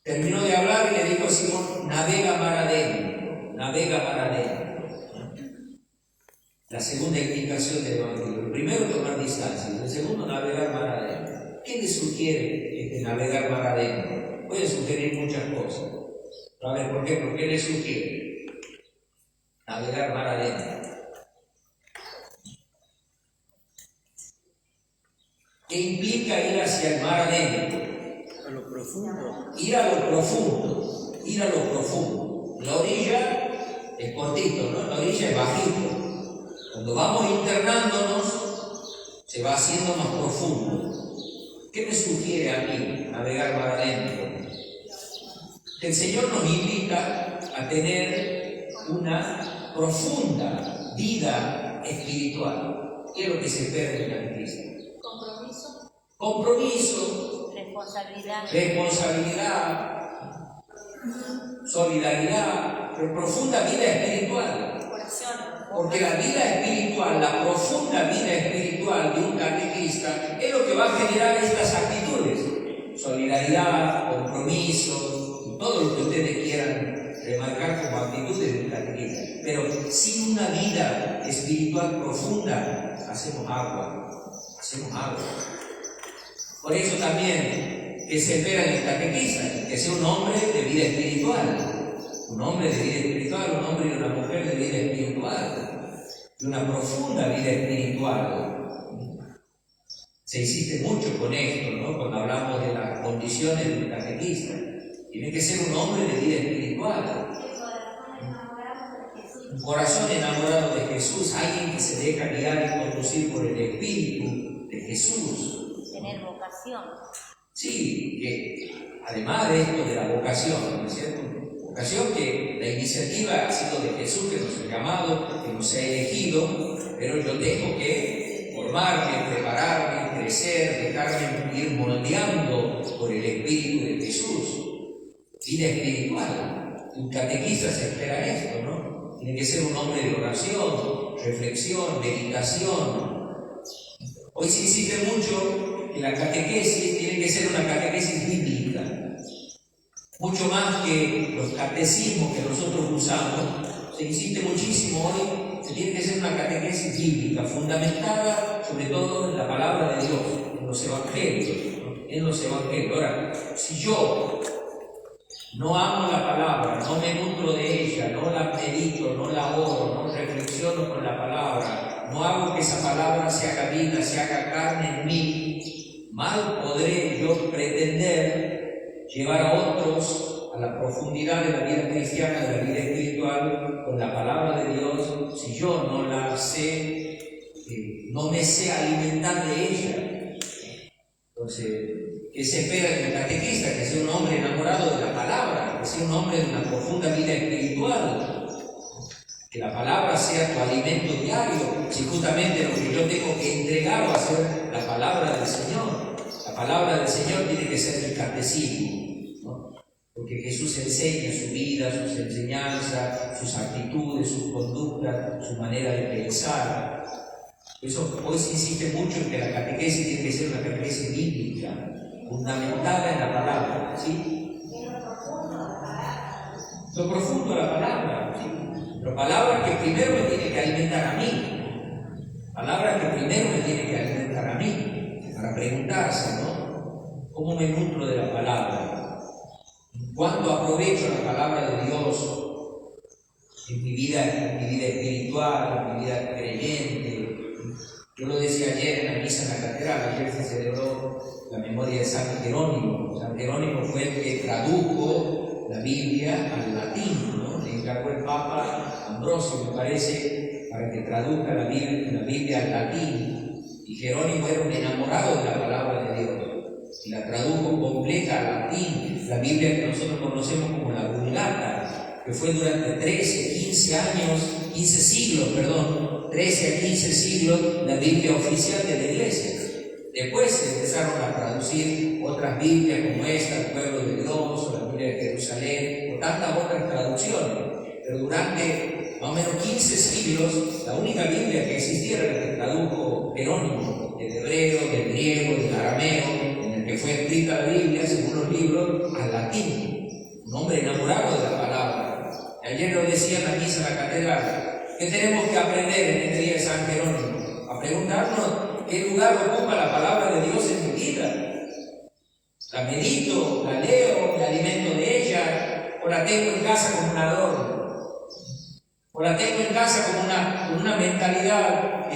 Terminó de hablar y le dijo a Simón, navega mar adentro. La segunda indicación del Evangelio. El primero, tomar distancia. El segundo, navegar mar adentro. ¿Qué le sugiere navegar mar adentro? Puede sugerir muchas cosas. A ver, ¿por qué? ¿Por qué le sugiere navegar mar adentro? ¿Qué implica ir hacia el mar adentro? A lo profundo. Ir a lo profundo. La orilla es cortito, ¿no? La orilla es bajito. Cuando vamos internándonos, se va haciendo más profundo. ¿Qué me sugiere a mí navegar mar adentro? El Señor nos invita a tener una profunda vida espiritual. ¿Qué es lo que se espera de la Iglesia? Compromiso. Responsabilidad. Solidaridad. Pero profunda vida espiritual. Porque la vida espiritual, la profunda vida espiritual de un catequista es lo que va a generar estas actitudes. Solidaridad, compromiso, todo lo que ustedes quieran remarcar como actitudes de un catequista. Pero sin una vida espiritual profunda, hacemos agua. Por eso también, que se espera en el catequista, que sea un hombre de vida espiritual, Un hombre de vida espiritual, un hombre y una mujer de vida espiritual, de una profunda vida espiritual. Se insiste mucho con esto, ¿no? Cuando hablamos de las condiciones de un catequista. Tiene que ser un hombre de vida espiritual. Un corazón enamorado de Jesús, alguien que se deja guiar y conducir por el Espíritu de Jesús. Tener vocación. Sí, que además de esto de la vocación, ¿no es cierto? Vocación que la iniciativa ha sido de Jesús, que nos ha llamado, que nos ha elegido, pero yo tengo que formarme, prepararme, crecer, dejarme ir moldeando por el Espíritu de Jesús. Vida espiritual. Un catequista se espera esto, ¿no? Tiene que ser un hombre de oración, reflexión, meditación. Hoy se insiste mucho que la catequesis tiene que ser una catequesis bíblica. Mucho más que los catecismos que nosotros usamos, se insiste muchísimo hoy que tiene que ser una catequesis bíblica, fundamentada sobre todo en la palabra de Dios, en los evangelios, ¿no? En los evangelios. Ahora, si yo no amo la palabra, no me nutro de ella, no la medito, no la oro, no reflexiono con la palabra, no hago que esa palabra se haga vida, se haga carne en mí, mal podré yo pretender llevar a otros a la profundidad de la vida cristiana, de la vida espiritual, con la palabra de Dios, si yo no la sé, no me sé alimentar de ella. Entonces, ¿qué se espera de un catequista? Que sea un hombre enamorado de la palabra, que sea un hombre de una profunda vida espiritual, que la palabra sea tu alimento diario, si justamente lo que yo tengo que entregar va a ser la palabra del Señor. La palabra del Señor tiene que ser el catecismo, ¿no? Porque Jesús enseña su vida, sus enseñanzas, sus actitudes, sus conductas, su manera de pensar. Por eso hoy se insiste mucho en que la catequesis tiene que ser una catequesis bíblica, fundamentada en la palabra, ¿sí? Lo profundo de la palabra, ¿sí? Pero palabra que primero me tiene que alimentar a mí. Palabra que primero me tiene que alimentar a mí. Para preguntarse, ¿no? ¿Cómo me nutro de la palabra? ¿Cuándo aprovecho la palabra de Dios en mi vida espiritual, en mi vida creyente? Yo lo decía ayer en la misa en la catedral, ayer se celebró la memoria de San Jerónimo. San Jerónimo fue el que tradujo la Biblia al latín, ¿no? Le encargó el Papa Ambrosio, me parece, para que traduzca la Biblia al latín. Y Jerónimo era un enamorado de la palabra de Dios y la tradujo completa al latín, la Biblia que nosotros conocemos como la Vulgata, que fue durante 13 a 15 siglos la Biblia oficial de la Iglesia. Después se empezaron a traducir otras Biblias como esta, el pueblo de Dios, o la Biblia de Jerusalén, o tantas otras traducciones, pero durante más o menos 15 siglos, la única Biblia que existiera era la que tradujo Jerónimo, del hebreo, del griego, del arameo, en el que fue escrita la Biblia, según los libros, al latín. Un hombre enamorado de la palabra. Ayer lo decía en la misa en la catedral. ¿Qué tenemos que aprender en este día de San Jerónimo? A preguntarnos qué lugar ocupa la palabra de Dios en mi vida. La medito, la leo, me alimento de ella, o la tengo en casa como un adorno. O la tengo en casa con una mentalidad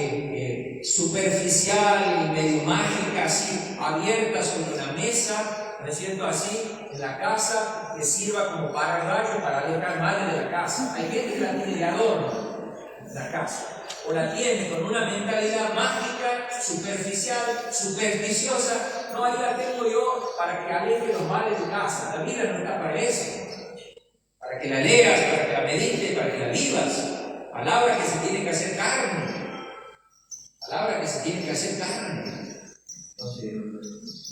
superficial y medio mágica, así, abierta sobre una mesa, ¿no es cierto? Así, en la casa, que sirva como pararrayo para alejar mal de la casa. Hay gente que la tiene de adorno en la casa. O la tiene con una mentalidad mágica, superficial, supersticiosa. No, ahí la tengo yo para que aleje los males de casa. La vida no está para eso. Para que la leas, para que la medites, para que la vivas. Palabra que se tiene que hacer carne. Palabra que se tiene que hacer carne. Entonces,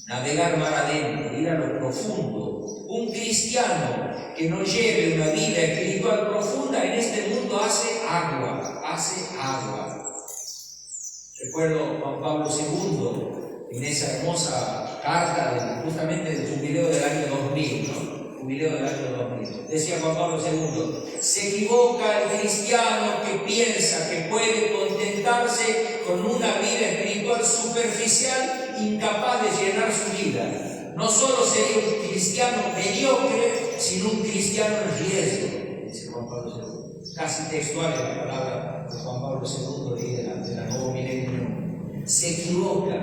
navegar mar adentro, ir a lo profundo. Un cristiano que no lleve una vida espiritual profunda en este mundo hace agua. Recuerdo a Juan Pablo II en esa hermosa carta justamente del jubileo del año 2000, ¿no? Decía Juan Pablo II, se equivoca el cristiano que piensa que puede contentarse con una vida espiritual superficial, incapaz de llenar su vida. No solo sería un cristiano mediocre, sino un cristiano en riesgo. dice Juan Pablo II. Casi textual es la palabra de Juan Pablo II de la Nuevo Milenio. Se equivoca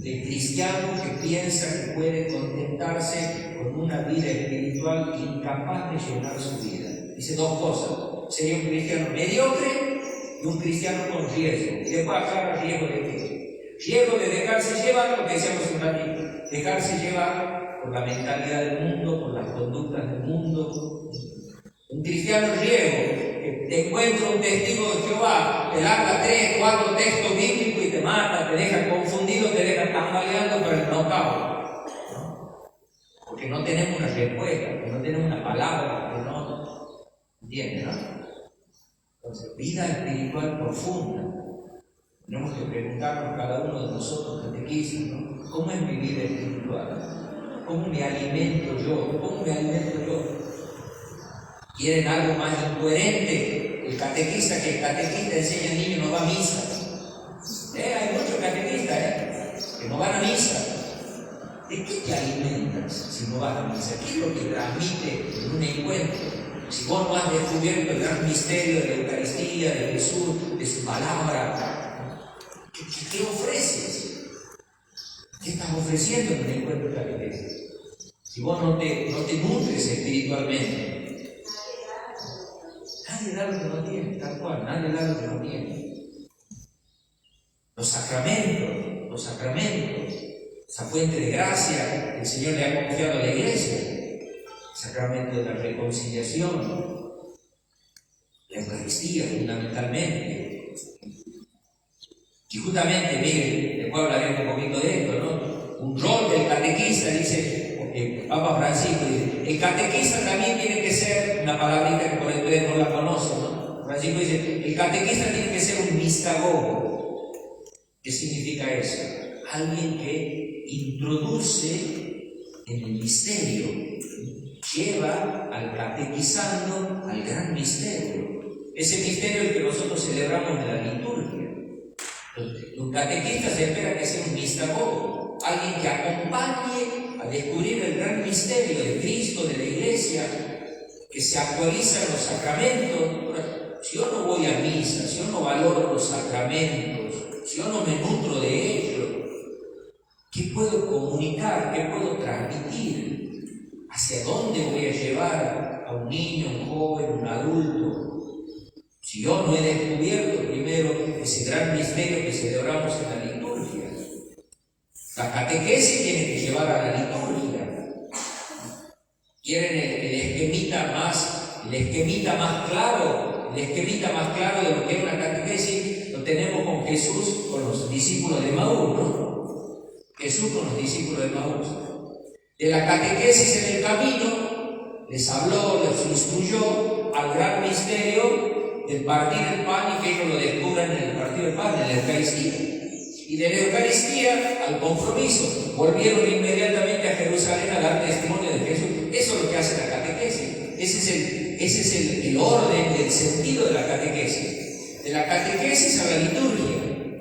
el cristiano que piensa que puede contentarse con una vida espiritual incapaz de llenar su vida. Dice dos cosas: sería un cristiano mediocre y un cristiano con riesgo. Y después aclara riesgo de qué. Riesgo de dejarse llevar, lo que decíamos un ratito, dejarse llevar por la mentalidad del mundo, por las conductas del mundo. Un cristiano riesgo, que te encuentra un testigo de Jehová, te larga 3, 4 textos bíblicos y te mata, te deja confundido, te deja tambaleando para el knockout, ¿no? Porque no tenemos una respuesta, porque no tenemos una palabra, porque no. ¿Entiendes, no? Entonces, vida espiritual profunda. Tenemos que preguntarnos cada uno de nosotros, catequistas, ¿no? ¿Cómo es mi vida espiritual? ¿Cómo me alimento yo? ¿Cómo me alimento yo? ¿Quieren algo más incoherente? El catequista enseña al niño no va a misa. Hay muchos catequistas que no van a misa. ¿De qué te alimentas si no vas a misa? ¿Qué es lo que transmite en un encuentro? Si vos no has descubierto el gran misterio de la Eucaristía, de Jesús, de su palabra, ¿qué ofreces? ¿Qué estás ofreciendo en un encuentro catequético? Si vos no te nutres espiritualmente, nadie da lo que no tiene, tal cual, nadie da lo que no tiene. Los sacramentos, esa fuente de gracia que el Señor le ha confiado a la Iglesia, el sacramento de la reconciliación, la Eucaristía fundamentalmente. Y justamente, miren, después hablaré un poquito de esto, ¿no? Un rol del catequista, dice, porque Papa Francisco dice, el catequista también tiene que ser, una palabrita que por ustedes no la conocen, ¿no? Francisco dice, el catequista tiene que ser un mistagogo. ¿Qué significa eso? Alguien que introduce en el misterio, lleva al catequizando al gran misterio. Ese misterio es el que nosotros celebramos en la liturgia. Un catequista se espera que sea un mistagogo, alguien que acompañe a descubrir el gran misterio de Cristo, de la Iglesia, que se actualiza en los sacramentos. Si yo no voy a misa, si yo no valoro los sacramentos, si yo no me nutro de ellos, ¿qué puedo comunicar? ¿Qué puedo transmitir? ¿Hacia dónde voy a llevar a un niño, un joven, un adulto? Si yo no he descubierto primero ese gran misterio que celebramos en la liturgia. La catequesis tiene que llevar a la liturgia. ¿Quieren el esquemita más claro? El esquemita más claro de lo que es una catequesis lo tenemos con Jesús, con los discípulos de Maús, ¿no? Jesús con los discípulos de Maús. De la catequesis en el camino les habló, les instruyó al gran misterio del partir el pan y que ellos lo descubran en el partir del pan, en la Eucaristía. Y de la Eucaristía al compromiso. Volvieron inmediatamente a Jerusalén a dar testimonio de Jesús. Eso es lo que hace la catequesis. Ese es el orden, el sentido de la catequesis. De la catequesis a la liturgia,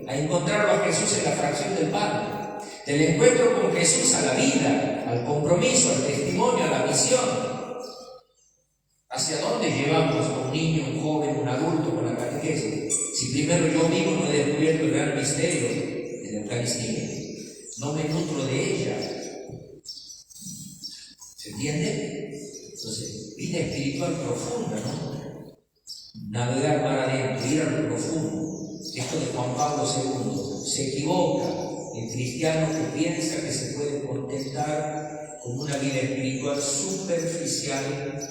a encontrarlo a Jesús en la fracción del pan. Del encuentro con Jesús a la vida, al compromiso, al testimonio, a la misión. ¿Hacia dónde llevamos a un niño, un joven, un adulto con la catequesis? Si primero yo mismo no he descubierto el gran misterio de la Eucaristía, no me nutro de ella. ¿Se entiende? Entonces, vida espiritual profunda, ¿no? Navegar para adentro, ir a lo profundo. Esto de Juan Pablo II. Se equivoca el cristiano que piensa que se puede contentar con una vida espiritual superficial,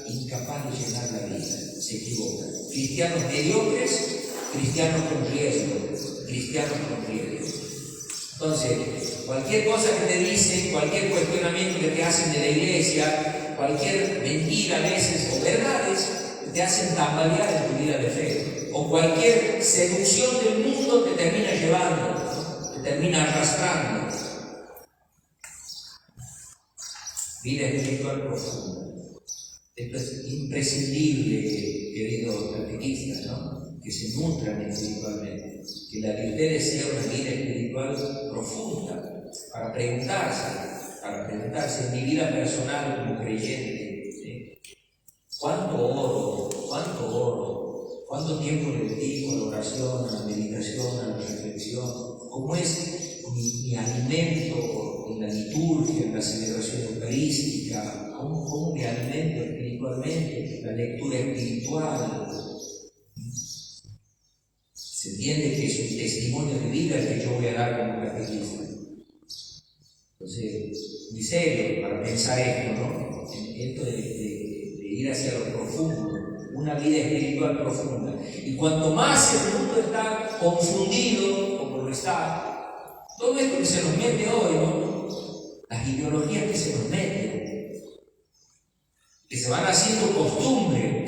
incapaz de llenar la vida. Se equivoca. Cristianos mediocres, cristianos con riesgo, cristianos con riesgo. Entonces, cualquier cosa que te dicen, cualquier cuestionamiento que te hacen de la Iglesia, cualquier mentira a veces o verdades, te hacen tambalear en tu vida de fe. O cualquier seducción del mundo te termina llevando, te termina arrastrando. Vida espiritual profunda. Esto es imprescindible, queridos catequistas, ¿no? Que se nutran espiritualmente. Que la de ustedes sea una vida espiritual profunda, para preguntarse en mi vida personal como creyente, ¿sí? ¿Cuánto oro? cuánto oro, cuánto tiempo le dedico a la oración, a la meditación, a la reflexión, cómo es mi alimento en la liturgia, en la celebración eucarística, cómo me alimento espiritualmente, la lectura espiritual. Se entiende que es un testimonio de vida que yo voy a dar como catequista. Entonces, muy serio para pensar esto, ¿no? Esto de ir hacia lo profundo, una vida espiritual profunda. Y cuanto más el mundo está confundido, como lo está, todo esto que se nos mete hoy, ¿no? Las ideologías que se nos meten, que se van haciendo costumbre,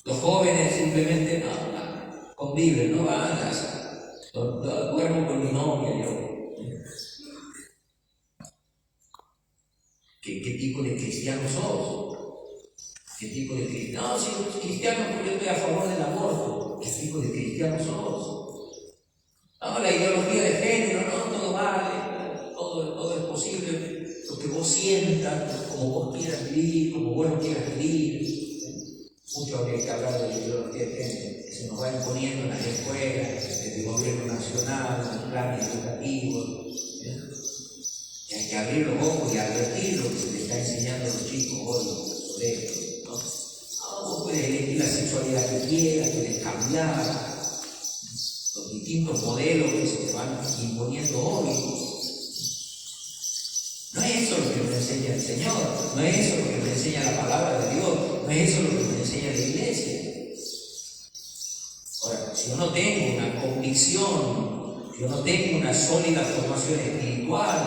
Los jóvenes simplemente no conviven, no van a casa. Duermo con mi novia, yo. ¿Qué tipo de cristiano sos? ¿Qué tipo de cristiano? No, si sos cristiano porque yo estoy a favor del aborto. ¿Qué tipo de cristiano sos? No, la ideología de género, no, todo vale, todo es posible, lo que vos sientas, como vos quieras vivir, como vos no quieras vivir. Mucho habría que hablar de la ideología de género, que se nos va imponiendo en las escuelas, desde el gobierno nacional, en los planes educativos. Y hay que abrir los ojos y advertir lo que se les está enseñando a los chicos hoy sobre esto, ¿no? Vos puedes elegir la sexualidad que quieras, puedes cambiar los distintos modelos que se te van imponiendo hoy. No es eso lo que nos enseña el Señor, no es eso lo que nos enseña la palabra de Dios, no es eso lo que nos enseña la iglesia. Ahora, si yo no tengo una convicción, si yo no tengo una sólida formación espiritual,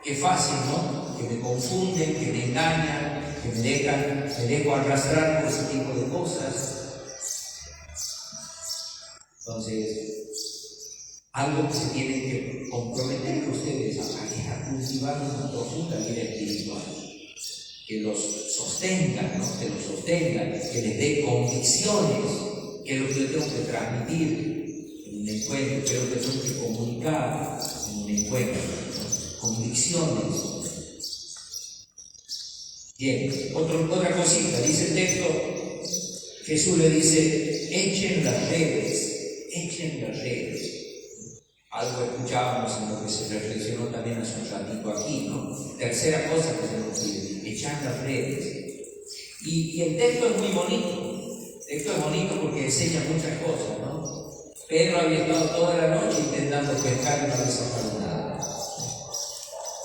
qué fácil, ¿no? Que me confunden, que me engañan, que me dejo arrastrar por ese tipo de cosas. Entonces, algo que se tienen que comprometer ustedes a cultivar una profunda vida espiritual, que los sostengan, ¿no? Que les dé convicciones, que es lo que yo tengo que transmitir en un encuentro, que es lo que tengo que comunicar en un encuentro, ¿no? Convicciones. Bien, otra cosita, dice el texto, Jesús le dice, echen las redes. Algo escuchábamos en lo que se reflexionó también hace un ratito aquí, ¿no? Tercera cosa que se nos pide, echar las redes. Y el texto es muy bonito. El texto es bonito porque enseña muchas cosas, ¿no? Pedro había estado toda la noche intentando pescar y no había sacado nada.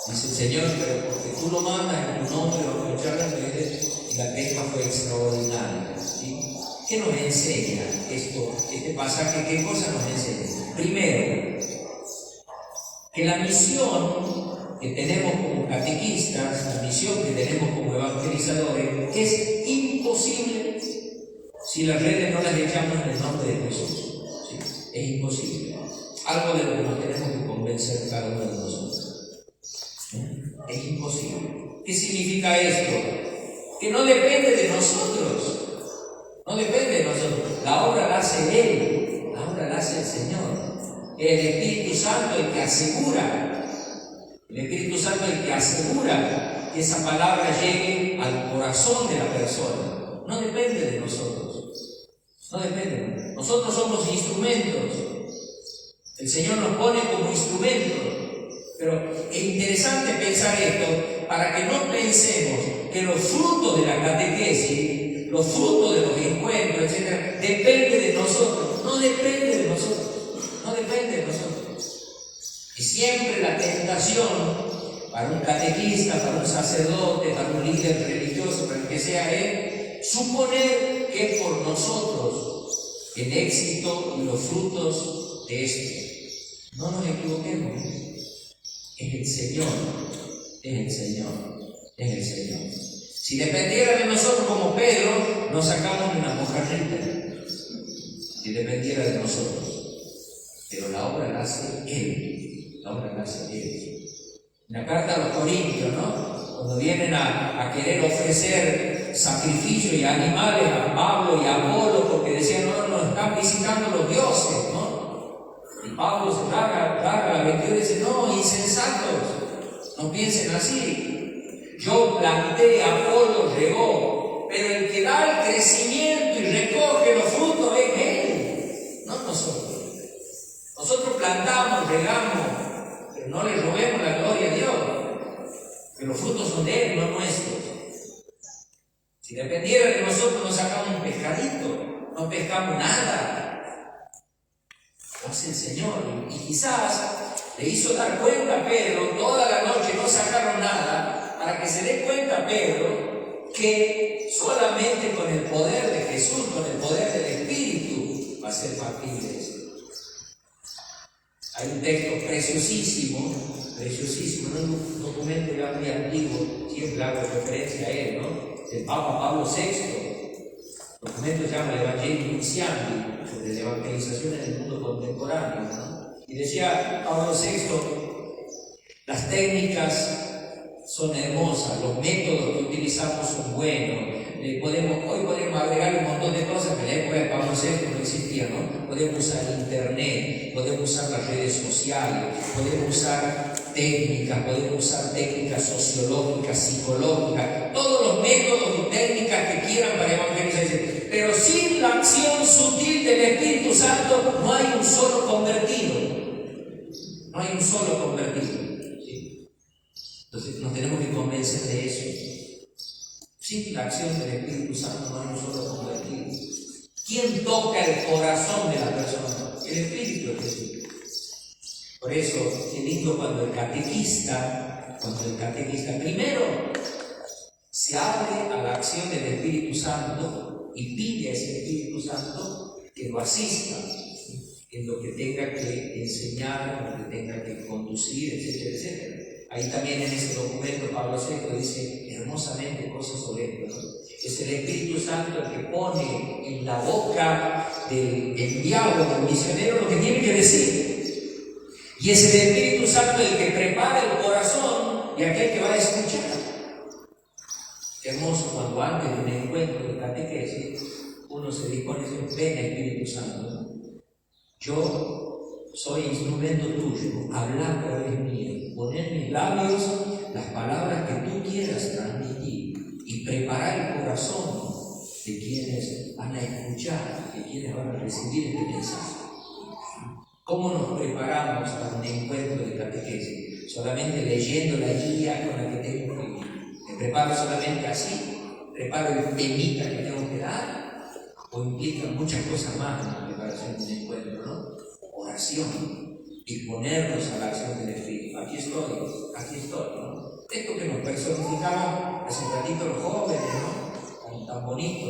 Dice el Señor, pero porque tú lo mandas en tu nombre, lo que echar las redes, y la pesca fue extraordinaria, ¿sí? ¿Qué nos enseña este pasaje? ¿Qué cosa nos enseña? Primero, que la misión que tenemos como catequistas, la misión que tenemos como evangelizadores, es imposible si las redes no las echamos en el nombre de Jesús. ¿Sí? Es imposible. Algo de lo que nos tenemos que convencer cada uno de nosotros. Es imposible. ¿Qué significa esto? Que no depende de nosotros. No depende de nosotros. La obra la hace Él, la obra la hace el Señor. El Espíritu Santo el que asegura, que esa palabra llegue al corazón de la persona. No depende de nosotros. No depende. Nosotros somos instrumentos. El Señor nos pone como instrumentos. Pero es interesante pensar esto para que no pensemos que los frutos de la catequesis, los frutos de los encuentros, etc., depende de nosotros. No depende de nosotros. No depende de nosotros. Y siempre la tentación para un catequista, para un sacerdote, para un líder religioso, para el que sea él, suponer que es por nosotros el éxito y los frutos de esto. No nos equivoquemos. Es el Señor. Si dependiera de nosotros como Pedro, nos sacamos de una mojarrita. Si dependiera de nosotros. Pero la obra la hace Él. En la carta a los Corintios, ¿no? Cuando vienen a querer ofrecer sacrificios y animales a Pablo y a Apolo, porque decían, no, nos están visitando los dioses, ¿no? Y Pablo se traga la mentira y dice, no, insensatos, no piensen así. Yo planté, Apolo regó, pero el que da el crecimiento y recoge los frutos es Él, no nosotros. Nosotros plantamos, regamos, pero no le robemos la gloria a Dios, que los frutos son de Él, no nuestros. Si dependiera de nosotros, nos sacamos un pescadito, no pescamos nada. Lo hace el Señor, y quizás le hizo dar cuenta a Pedro, toda la noche no sacaron nada, para que se dé cuenta Pedro que solamente con el poder de Jesús, con el poder del Espíritu, va a ser factible eso. Hay un texto preciosísimo, en un documento ya muy antiguo, siempre hago referencia a él, ¿no? Del Papa Pablo VI. El documento se llama el Evangelio Nunciandi, sobre la evangelización en el mundo contemporáneo, ¿no? Y decía Pablo VI, las técnicas son hermosas, los métodos que utilizamos son buenos. Hoy podemos agregar un montón de cosas que en la época de Pablo VI no existía, ¿no? Podemos usar internet, podemos usar las redes sociales, podemos usar técnicas sociológicas, psicológicas, todos los métodos y técnicas que quieran para evangelizar. Pero sin la acción sutil del Espíritu Santo no hay un solo convertido. No hay un solo convertido. ¿Sí? Entonces nos tenemos que convencer de eso. Sin la acción del Espíritu Santo no hay un solo convertido. ¿Quién toca el corazón de la persona? El Espíritu de Jesús. Por eso es lindo cuando el catequista primero se abre a la acción del Espíritu Santo y pide a ese Espíritu Santo que lo asista en lo que tenga que enseñar, en lo que tenga que conducir, etcétera, etcétera. Ahí también en ese documento Pablo VI dice hermosamente cosas sobre esto, ¿no? Es el Espíritu Santo el que pone en la boca del enviado, del misionero, lo que tiene que decir. Y es el Espíritu Santo el que prepara el corazón de aquel que va a escuchar. Qué hermoso cuando antes de un encuentro de catequesis uno se dispone a decir: ven Espíritu Santo, ¿no? Yo soy instrumento tuyo, habla a través mío, poner en mis labios las palabras que tú quieras transmitir y preparar el corazón de quienes van a escuchar, de quienes van a recibir este mensaje. ¿Cómo nos preparamos para un encuentro de catequesis? ¿Solamente leyendo la guía con la que tengo que ir? ¿Me preparo solamente así? ¿Preparo el temita que tengo que dar? ¿O implica muchas cosas más en la preparación de un encuentro, ¿no? Oración, disponernos a la acción del Espíritu. Aquí estoy, ¿no? Esto que nos personificaba hace un ratito los jóvenes, ¿no? Tan bonito.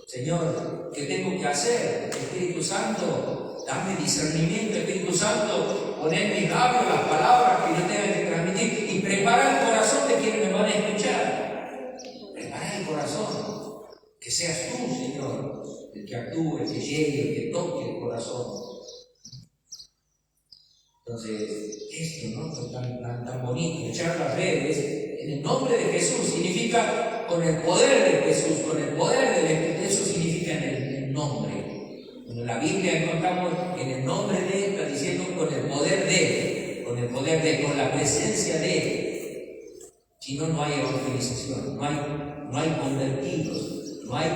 Señor, ¿qué tengo que hacer? Espíritu Santo, dame discernimiento, Espíritu Santo, poner en mis labios las palabras que yo tenga que transmitir y preparar el corazón de quienes me van a escuchar. Preparar el corazón, que seas tú, Señor, el que actúe, el que llegue, el que toque el corazón. Entonces, esto, ¿no? Tan bonito, echar las redes en el nombre de Jesús significa con el poder de Jesús, con el poder del Espíritu. Eso significa en el nombre. En la Biblia encontramos en el nombre de Él, está diciendo con el poder de Él, con la presencia de Él. Si no, no hay evangelización, no hay convertidos, no hay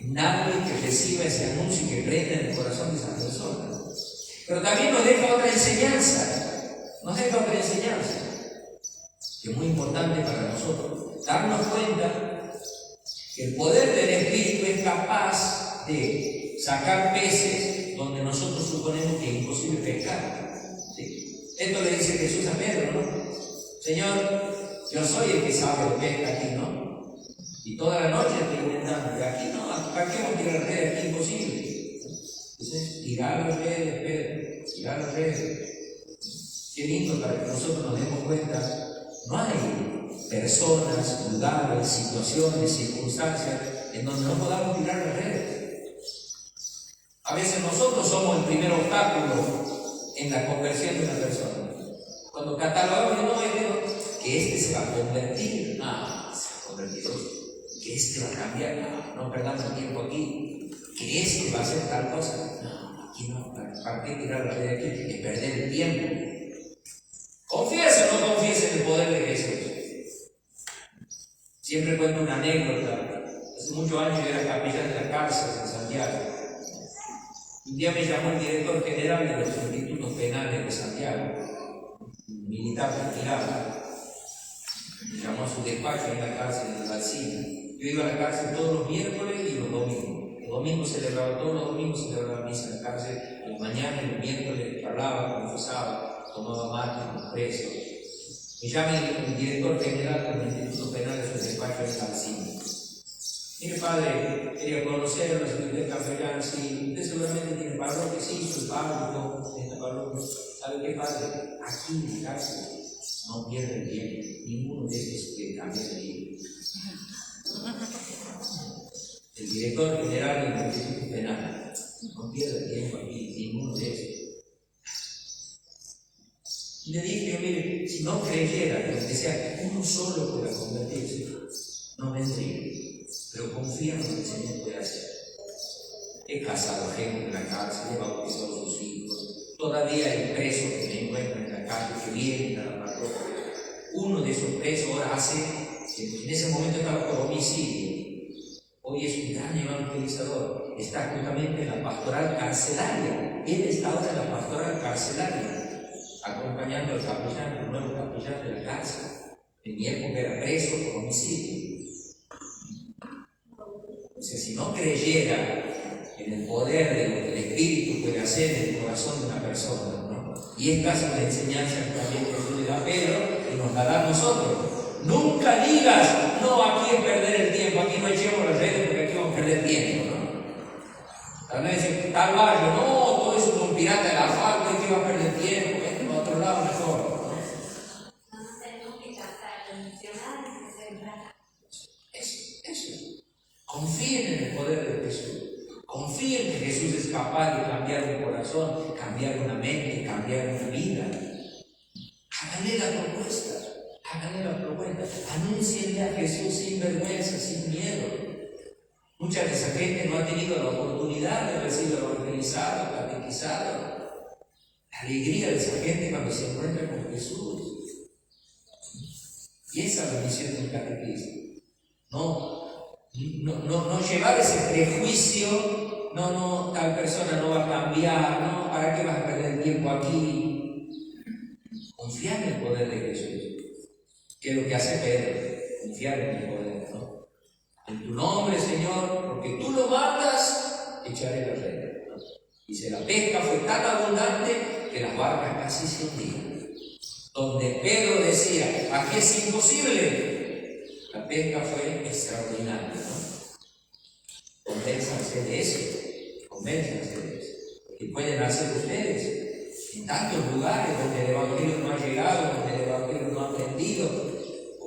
nadie que reciba ese anuncio y que prenda en el corazón de esa persona. Pero también nos deja otra enseñanza, que es muy importante para nosotros, darnos cuenta que el poder del Espíritu es capaz de sacar peces donde nosotros suponemos que es imposible pescar. ¿Sí? Esto le dice Jesús a Pedro, ¿no? Señor, yo soy el que sabe de pesca aquí, ¿no? Y toda la noche estoy intentando, de aquí no, ¿para qué vamos a tirar redes? Aquí imposible. Entonces, tirar las redes, Pedro, tirar las redes. Qué lindo para que nosotros nos demos cuenta. No hay personas, lugares, situaciones, circunstancias en donde no podamos tirar las redes. A veces nosotros somos el primer obstáculo en la conversión de una persona. Cuando catalogamos, que se va a convertir, se va a convertir, que va a cambiar, no perdamos tiempo aquí. Que va a hacer tal cosa. No, aquí no. ¿Para qué tirar la red aquí? Es perder el tiempo. Confiesa o no confiesa en el poder de Jesús. Siempre cuento una anécdota. Hace muchos años yo era capellán de la cárcel en Santiago. Un día me llamó el director general de los institutos penales de Santiago, un militar retirado. Me llamó a su despacho en la cárcel de Alcina. Yo iba a la cárcel todos los miércoles y los domingos. Los domingos celebraba, todos los domingos celebraba misa en la cárcel. Los mañanas y los miércoles hablaba, confesaba, tomaba mate con los presos. Me llama el director general del Instituto Penal de su despacho en Alcina. Mire, padre, quería conocerlo, si usted es capellán, sí, usted seguramente tiene parroquia, sí, soy párroco de esta parroquia. ¿Sabe qué, padre? Aquí en la cárcel no pierde el tiempo, ninguno de estos que cambia de vida. El director general del Instituto Penal no pierde el tiempo aquí, ninguno de estos. Y le dije, mire, si no creyera que aunque sea uno solo pueda convertirse, no vendría. Pero confía en lo que el Señor puede hacer. He casado gente en la cárcel, he bautizado a sus hijos. Todavía hay presos que me encuentran en la cárcel que vienen a la parroquia. Uno de esos presos ahora en ese momento estaba por homicidio. Hoy es un gran evangelizador. Está justamente en la pastoral carcelaria. Él está ahora en la pastoral carcelaria, acompañando al capellán, el nuevo capellán de la cárcel. En mi época era preso por homicidio. O sea, si no creyera en el poder de lo que el Espíritu puede hacer en el corazón de una persona, ¿no? Y esta es una enseñanza que también Jesús le da a Pedro y nos la da a nosotros. Nunca digas, no, aquí es perder el tiempo, aquí no echemos las redes porque aquí vamos a perder tiempo, ¿no? Tal vez dicen, tal barrio, no, todo eso es un pirata del asfalto, aquí va a perder tiempo, en otro lado mejor, ¿no? Eso. Confíen en el poder de Jesús. Confíen que Jesús es capaz de cambiar un corazón, cambiar una mente, cambiar una vida. Háganle la propuesta. Anúncienle a Jesús sin vergüenza, sin miedo. Mucha de esa gente no ha tenido la oportunidad de haber sido evangelizado, catequizado. La alegría de esa gente cuando se encuentra con Jesús. Y esa es la misión del catequismo. No llevar ese prejuicio, tal persona no va a cambiar, no, ¿para qué vas a perder el tiempo aquí? Confiar en el poder de Jesús, que es lo que hace Pedro, confiar en el poder, ¿no? En tu nombre, Señor, porque tú lo mandas, echaré la red, ¿no? Dice, la pesca fue tan abundante que las barcas casi se hundían. Donde Pedro decía, aquí es imposible, la pesca fue extraordinaria, ¿no? Convénzanse de eso, que pueden hacer ustedes en tantos lugares donde el Evangelio no ha llegado, donde el Evangelio no ha aprendido.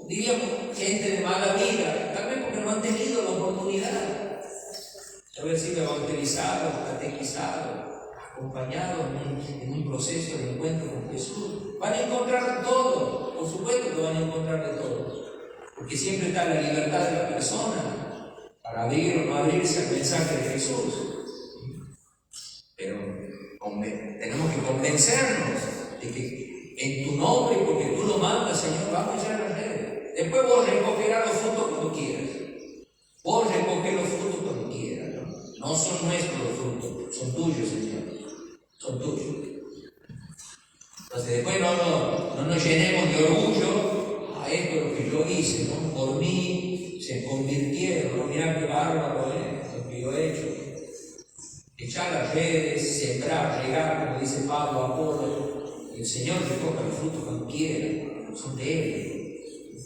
Diríamos, gente de mala vida, tal vez porque no han tenido la oportunidad de haber sido evangelizados, catequizados, acompañados en un proceso de encuentro con Jesús. Van a encontrar de todo, por supuesto que van a encontrar de todo. Porque siempre está la libertad de la persona para abrir o no abrirse al mensaje de Jesús. Pero tenemos que convencernos de que en tu nombre, porque tú lo mandas, Señor, vamos a echar la red. Después vos recogerás los frutos cuando quieras. Vos recogés los frutos cuando quieras, ¿no? No son nuestros los frutos, son tuyos, Señor. Son tuyos. Entonces después no nos llenemos de orgullo. Esto es lo que yo hice, ¿no? Por mí se convirtieron, ¿no? Mirá qué bárbaro, lo que yo he hecho. Echar las redes, sembrar, regar, como dice Pablo, Apolo. El Señor recoge el fruto cuando quiera, son de Él.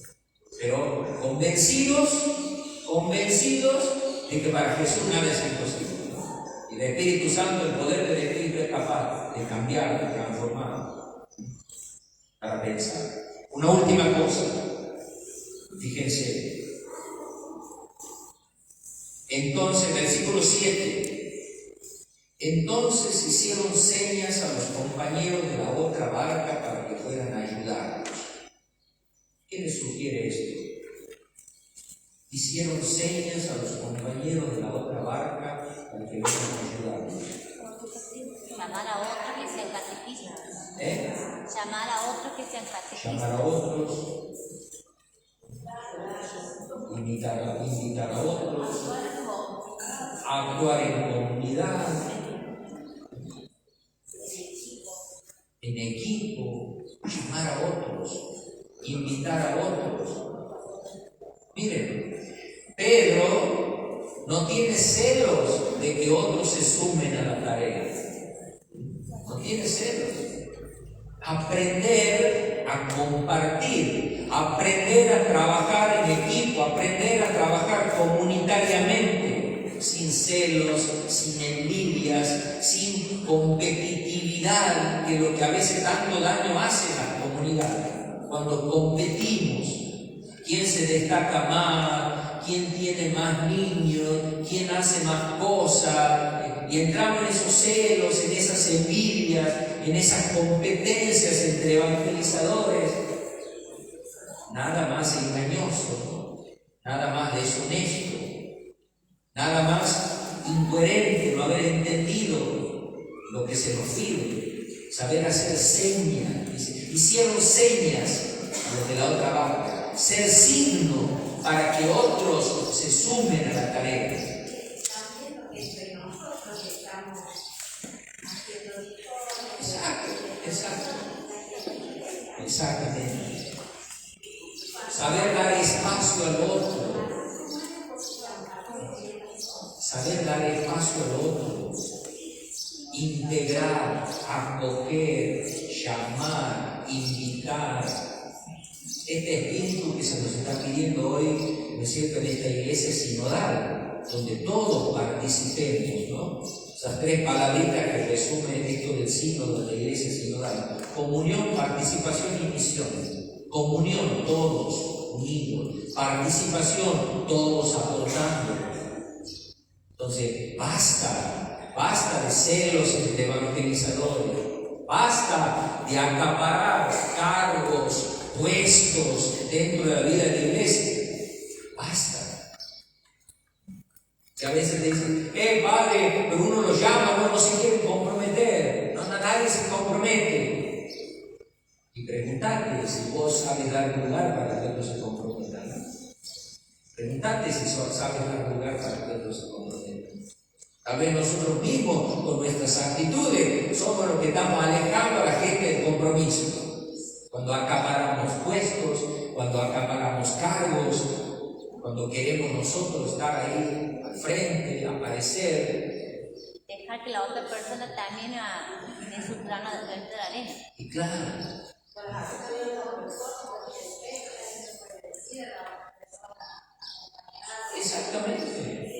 Pero convencidos de que para Jesús nada es imposible, ¿no? Y el Espíritu Santo, el poder del Espíritu es capaz de cambiar, de transformar, para pensar. Una última cosa, fíjense. Entonces, versículo 7. Entonces hicieron señas a los compañeros de la otra barca para que fueran a ayudarlos. ¿Qué les sugiere esto? Hicieron señas a los compañeros de la otra barca para que fueran a ayudarlos. Llamar a otros que sean catequistas. Llamar a otros. invitar a otros, actuar en comunidad, en equipo, llamar a otros, invitar a otros. Miren, Pedro no tiene celos de que otros se sumen a la tarea. No tiene celos. Aprender a compartir, aprender a trabajar en equipo, aprender a trabajar comunitariamente, sin celos, sin envidias, sin competitividad, que es lo que a veces tanto daño hace en la comunidad. Cuando competimos, quién se destaca más, quién tiene más niños, quién hace más cosas, y entramos en esos celos, en esas envidias, en esas competencias entre evangelizadores. Nada más engañoso, nada más deshonesto, nada más incoherente no haber entendido lo que se nos pide, saber hacer señas. Hicieron señas a los de la otra barca, ser signo para que otros se sumen a la tarea. Exactamente. Saber dar espacio al otro. Saber dar espacio al otro. Integrar, acoger, llamar, invitar. Este espíritu que se nos está pidiendo hoy, ¿no es cierto?, en esta iglesia sinodal, donde todos participemos, ¿no? Esas tres palabritas que resumen esto del sínodo de la iglesia sinodal: comunión, participación y misión. Comunión, todos unidos. Participación, todos aportando. Entonces, basta de celos entre evangelizadores, basta de acaparar cargos, puestos dentro de la vida de la iglesia. Basta. Que a veces te dicen, padre, pero uno lo llama, no se quiere comprometer. No, nadie se compromete. Y preguntate si vos sabes dar lugar para que otros se comprometan. Preguntate si sabes dar lugar para que otros se comprometan. Tal vez nosotros mismos, con nuestras actitudes, somos los que estamos alejando a la gente del compromiso. Cuando acaparamos puestos, cuando acaparamos cargos, cuando queremos nosotros estar ahí al frente, aparecer. Dejar que la otra persona también tiene su plano dentro de la arena. Y claro. Exactamente.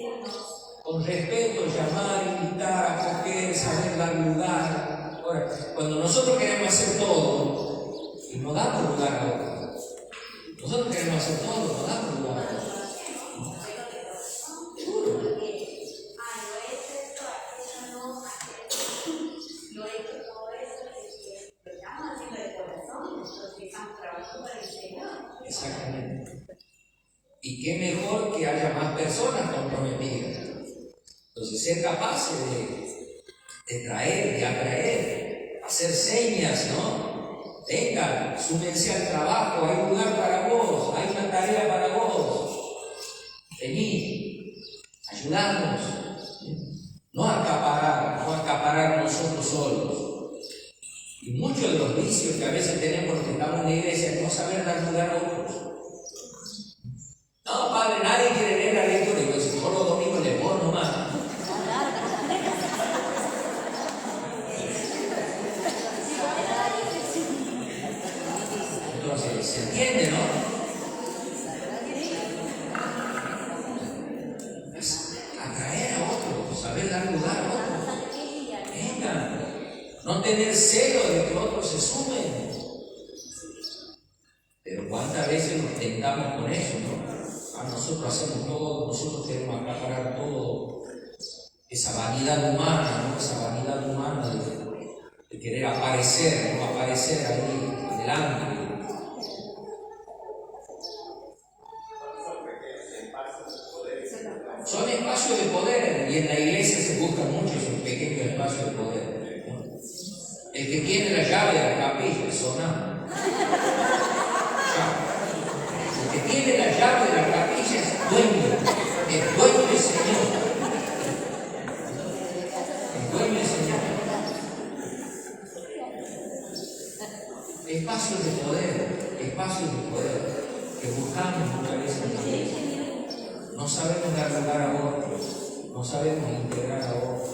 Con respeto, llamar, invitar, acoger, saber dar lugar. Ahora, cuando nosotros queremos hacer todo y no damos lugar a otro, nosotros queremos hacer todo, no damos lugar a otro. Exactamente. Y qué mejor que haya más personas comprometidas. Entonces, ser capaces de traer, de atraer, hacer señas, ¿no? Vengan, súmense al trabajo, hay un lugar para vos, hay una tarea para vos. Venid, ayudarnos. No acaparar nosotros solos. Y muchos de los vicios que a veces tenemos los que estamos en la iglesia es no saber dar lugar a otros. No, padre, nadie quiere leer la lectura. Y yo, si por los domingos le pongo nomás. Entonces, ¿se entiende, no? Es atraer a otros, saber dar lugar a otros. Venga. No tener celo de que otros se sumen. Pero cuántas veces nos tentamos con eso, ¿no? Nosotros hacemos todo, nosotros queremos acaparar todo. Esa vanidad humana, ¿no? Esa vanidad humana de querer aparecer, no aparecer ahí adelante. Son espacios de poder y en la iglesia se buscan muchos pequeños espacios de poder, ¿no? El que tiene la llave de la capilla es sonado. El que tiene la llave de la capilla es espacios de poder, que buscamos muchas veces en la iglesia. No sabemos dar lugar a otros, no sabemos integrar a otros,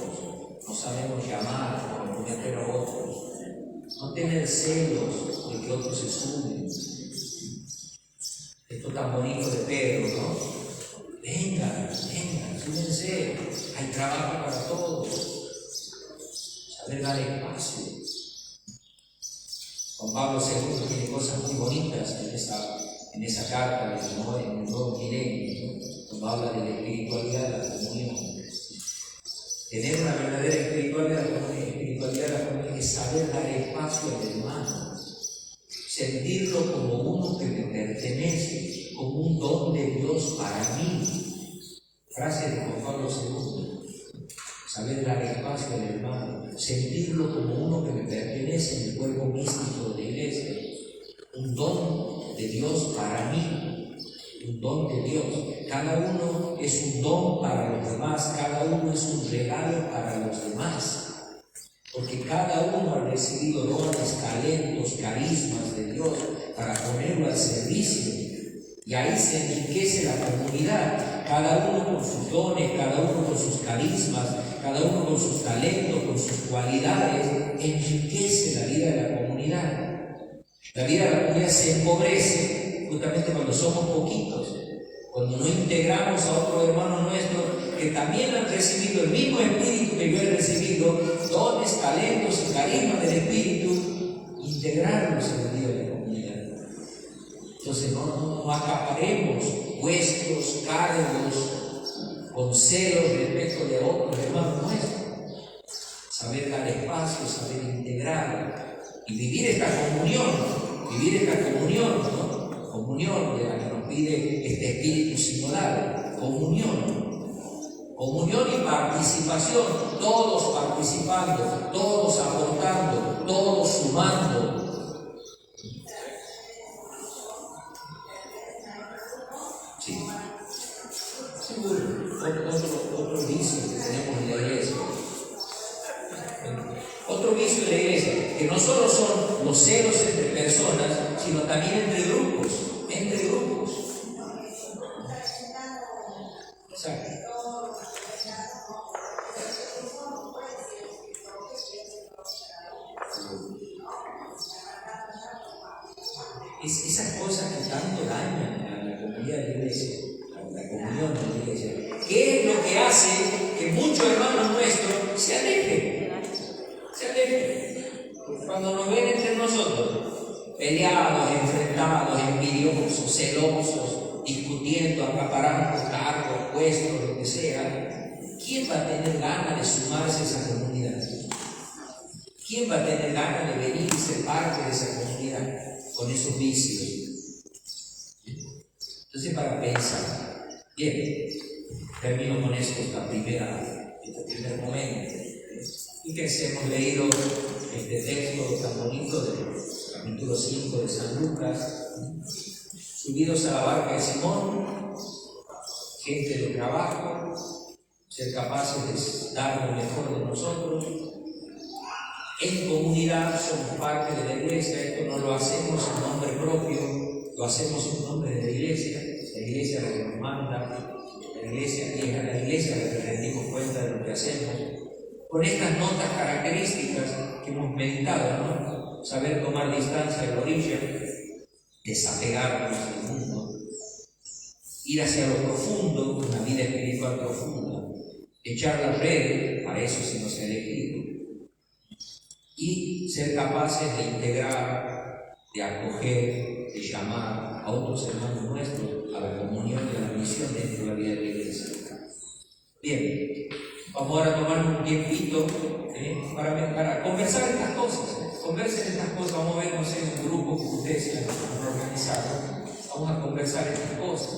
no sabemos llamar, comprometer a otros, no tener celos de que otros se sumen. Esto tan bonito de Pedro, ¿no? Vengan, súmense, hay trabajo para todos. Saber dar espacio. Juan Pablo II tiene cosas muy bonitas en esa carta en el nuevo milenio, ¿no? Cuando habla de la espiritualidad de la comunión. Tener una verdadera espiritualidad de la comunión es saber dar espacio al hermano, sentirlo como uno que me pertenece, como un don de Dios para mí. Frase de Juan Pablo II. Saber dar espacio al hermano, sentirlo como uno que me pertenece en el cuerpo místico de la iglesia, un don de Dios para mí, un don de Dios. Cada uno es un don para los demás, cada uno es un regalo para los demás, porque cada uno ha recibido dones, talentos, carismas de Dios para ponerlo al servicio, y ahí se enriquece la comunidad, cada uno con sus dones, cada uno con sus carismas, cada uno con sus talentos, con sus cualidades, enriquece la vida de la comunidad. La vida de la comunidad se empobrece justamente cuando somos poquitos, cuando no integramos a otro hermano nuestro que también han recibido el mismo espíritu que yo he recibido, dones, talentos y carismas del espíritu, integrarlos en la vida de la comunidad. Entonces no acaparemos puestos, cargos, con celos respecto de otros hermanos nuestros. Saber dar espacio, saber integrar y vivir esta comunión, ¿no? Comunión de la que nos pide este espíritu sinodal, comunión y participación, todos participando, todos aportando, todos sumando. Sí. Seguro. Otro vicio que tenemos en la iglesia. Otro vicio de la iglesia, que no solo son los celos entre personas, sino también entre grupos. Exacto. Esas cosas que tanto dañan a la comunidad de la iglesia, a la comunión de la iglesia, ¿qué es lo que hace que muchos hermanos nuestros se alejen? Cuando nos ven entre nosotros, peleados, enfrentados, envidiosos, celosos, discutiendo, acaparando cargos, puestos, lo que sea, ¿quién va a tener ganas de sumarse a esa comunidad? ¿Quién va a tener ganas de venir y ser parte de esa comunidad con esos vicios? Entonces, para pensar, bien, termino con esto, este primer momento. Fíjense, hemos leído este texto tan bonito del capítulo 5 de San Lucas, subidos a la barca de Simón, gente de trabajo, ser capaces de dar lo mejor de nosotros. En comunidad somos parte de la iglesia, esto no lo hacemos en nombre propio, lo hacemos en nombre de la iglesia es la que nos manda, la iglesia es a la iglesia la que rendimos cuenta de lo que hacemos. Con estas notas características que hemos meditado, ¿no? Saber tomar distancia de la orilla, desapegarnos del mundo, ir hacia lo profundo, una vida espiritual profunda, echar la red, para eso se nos ha elegido, y ser capaces de integrar, de acoger, de llamar a otros hermanos nuestros a la comunión de la misión dentro de la vida de la iglesia. Bien, vamos ahora a tomar un tiempito para conversar estas cosas. Conversen estas cosas, vamos a ver, no sé, un grupo que ustedes se han organizado, vamos a conversar estas cosas.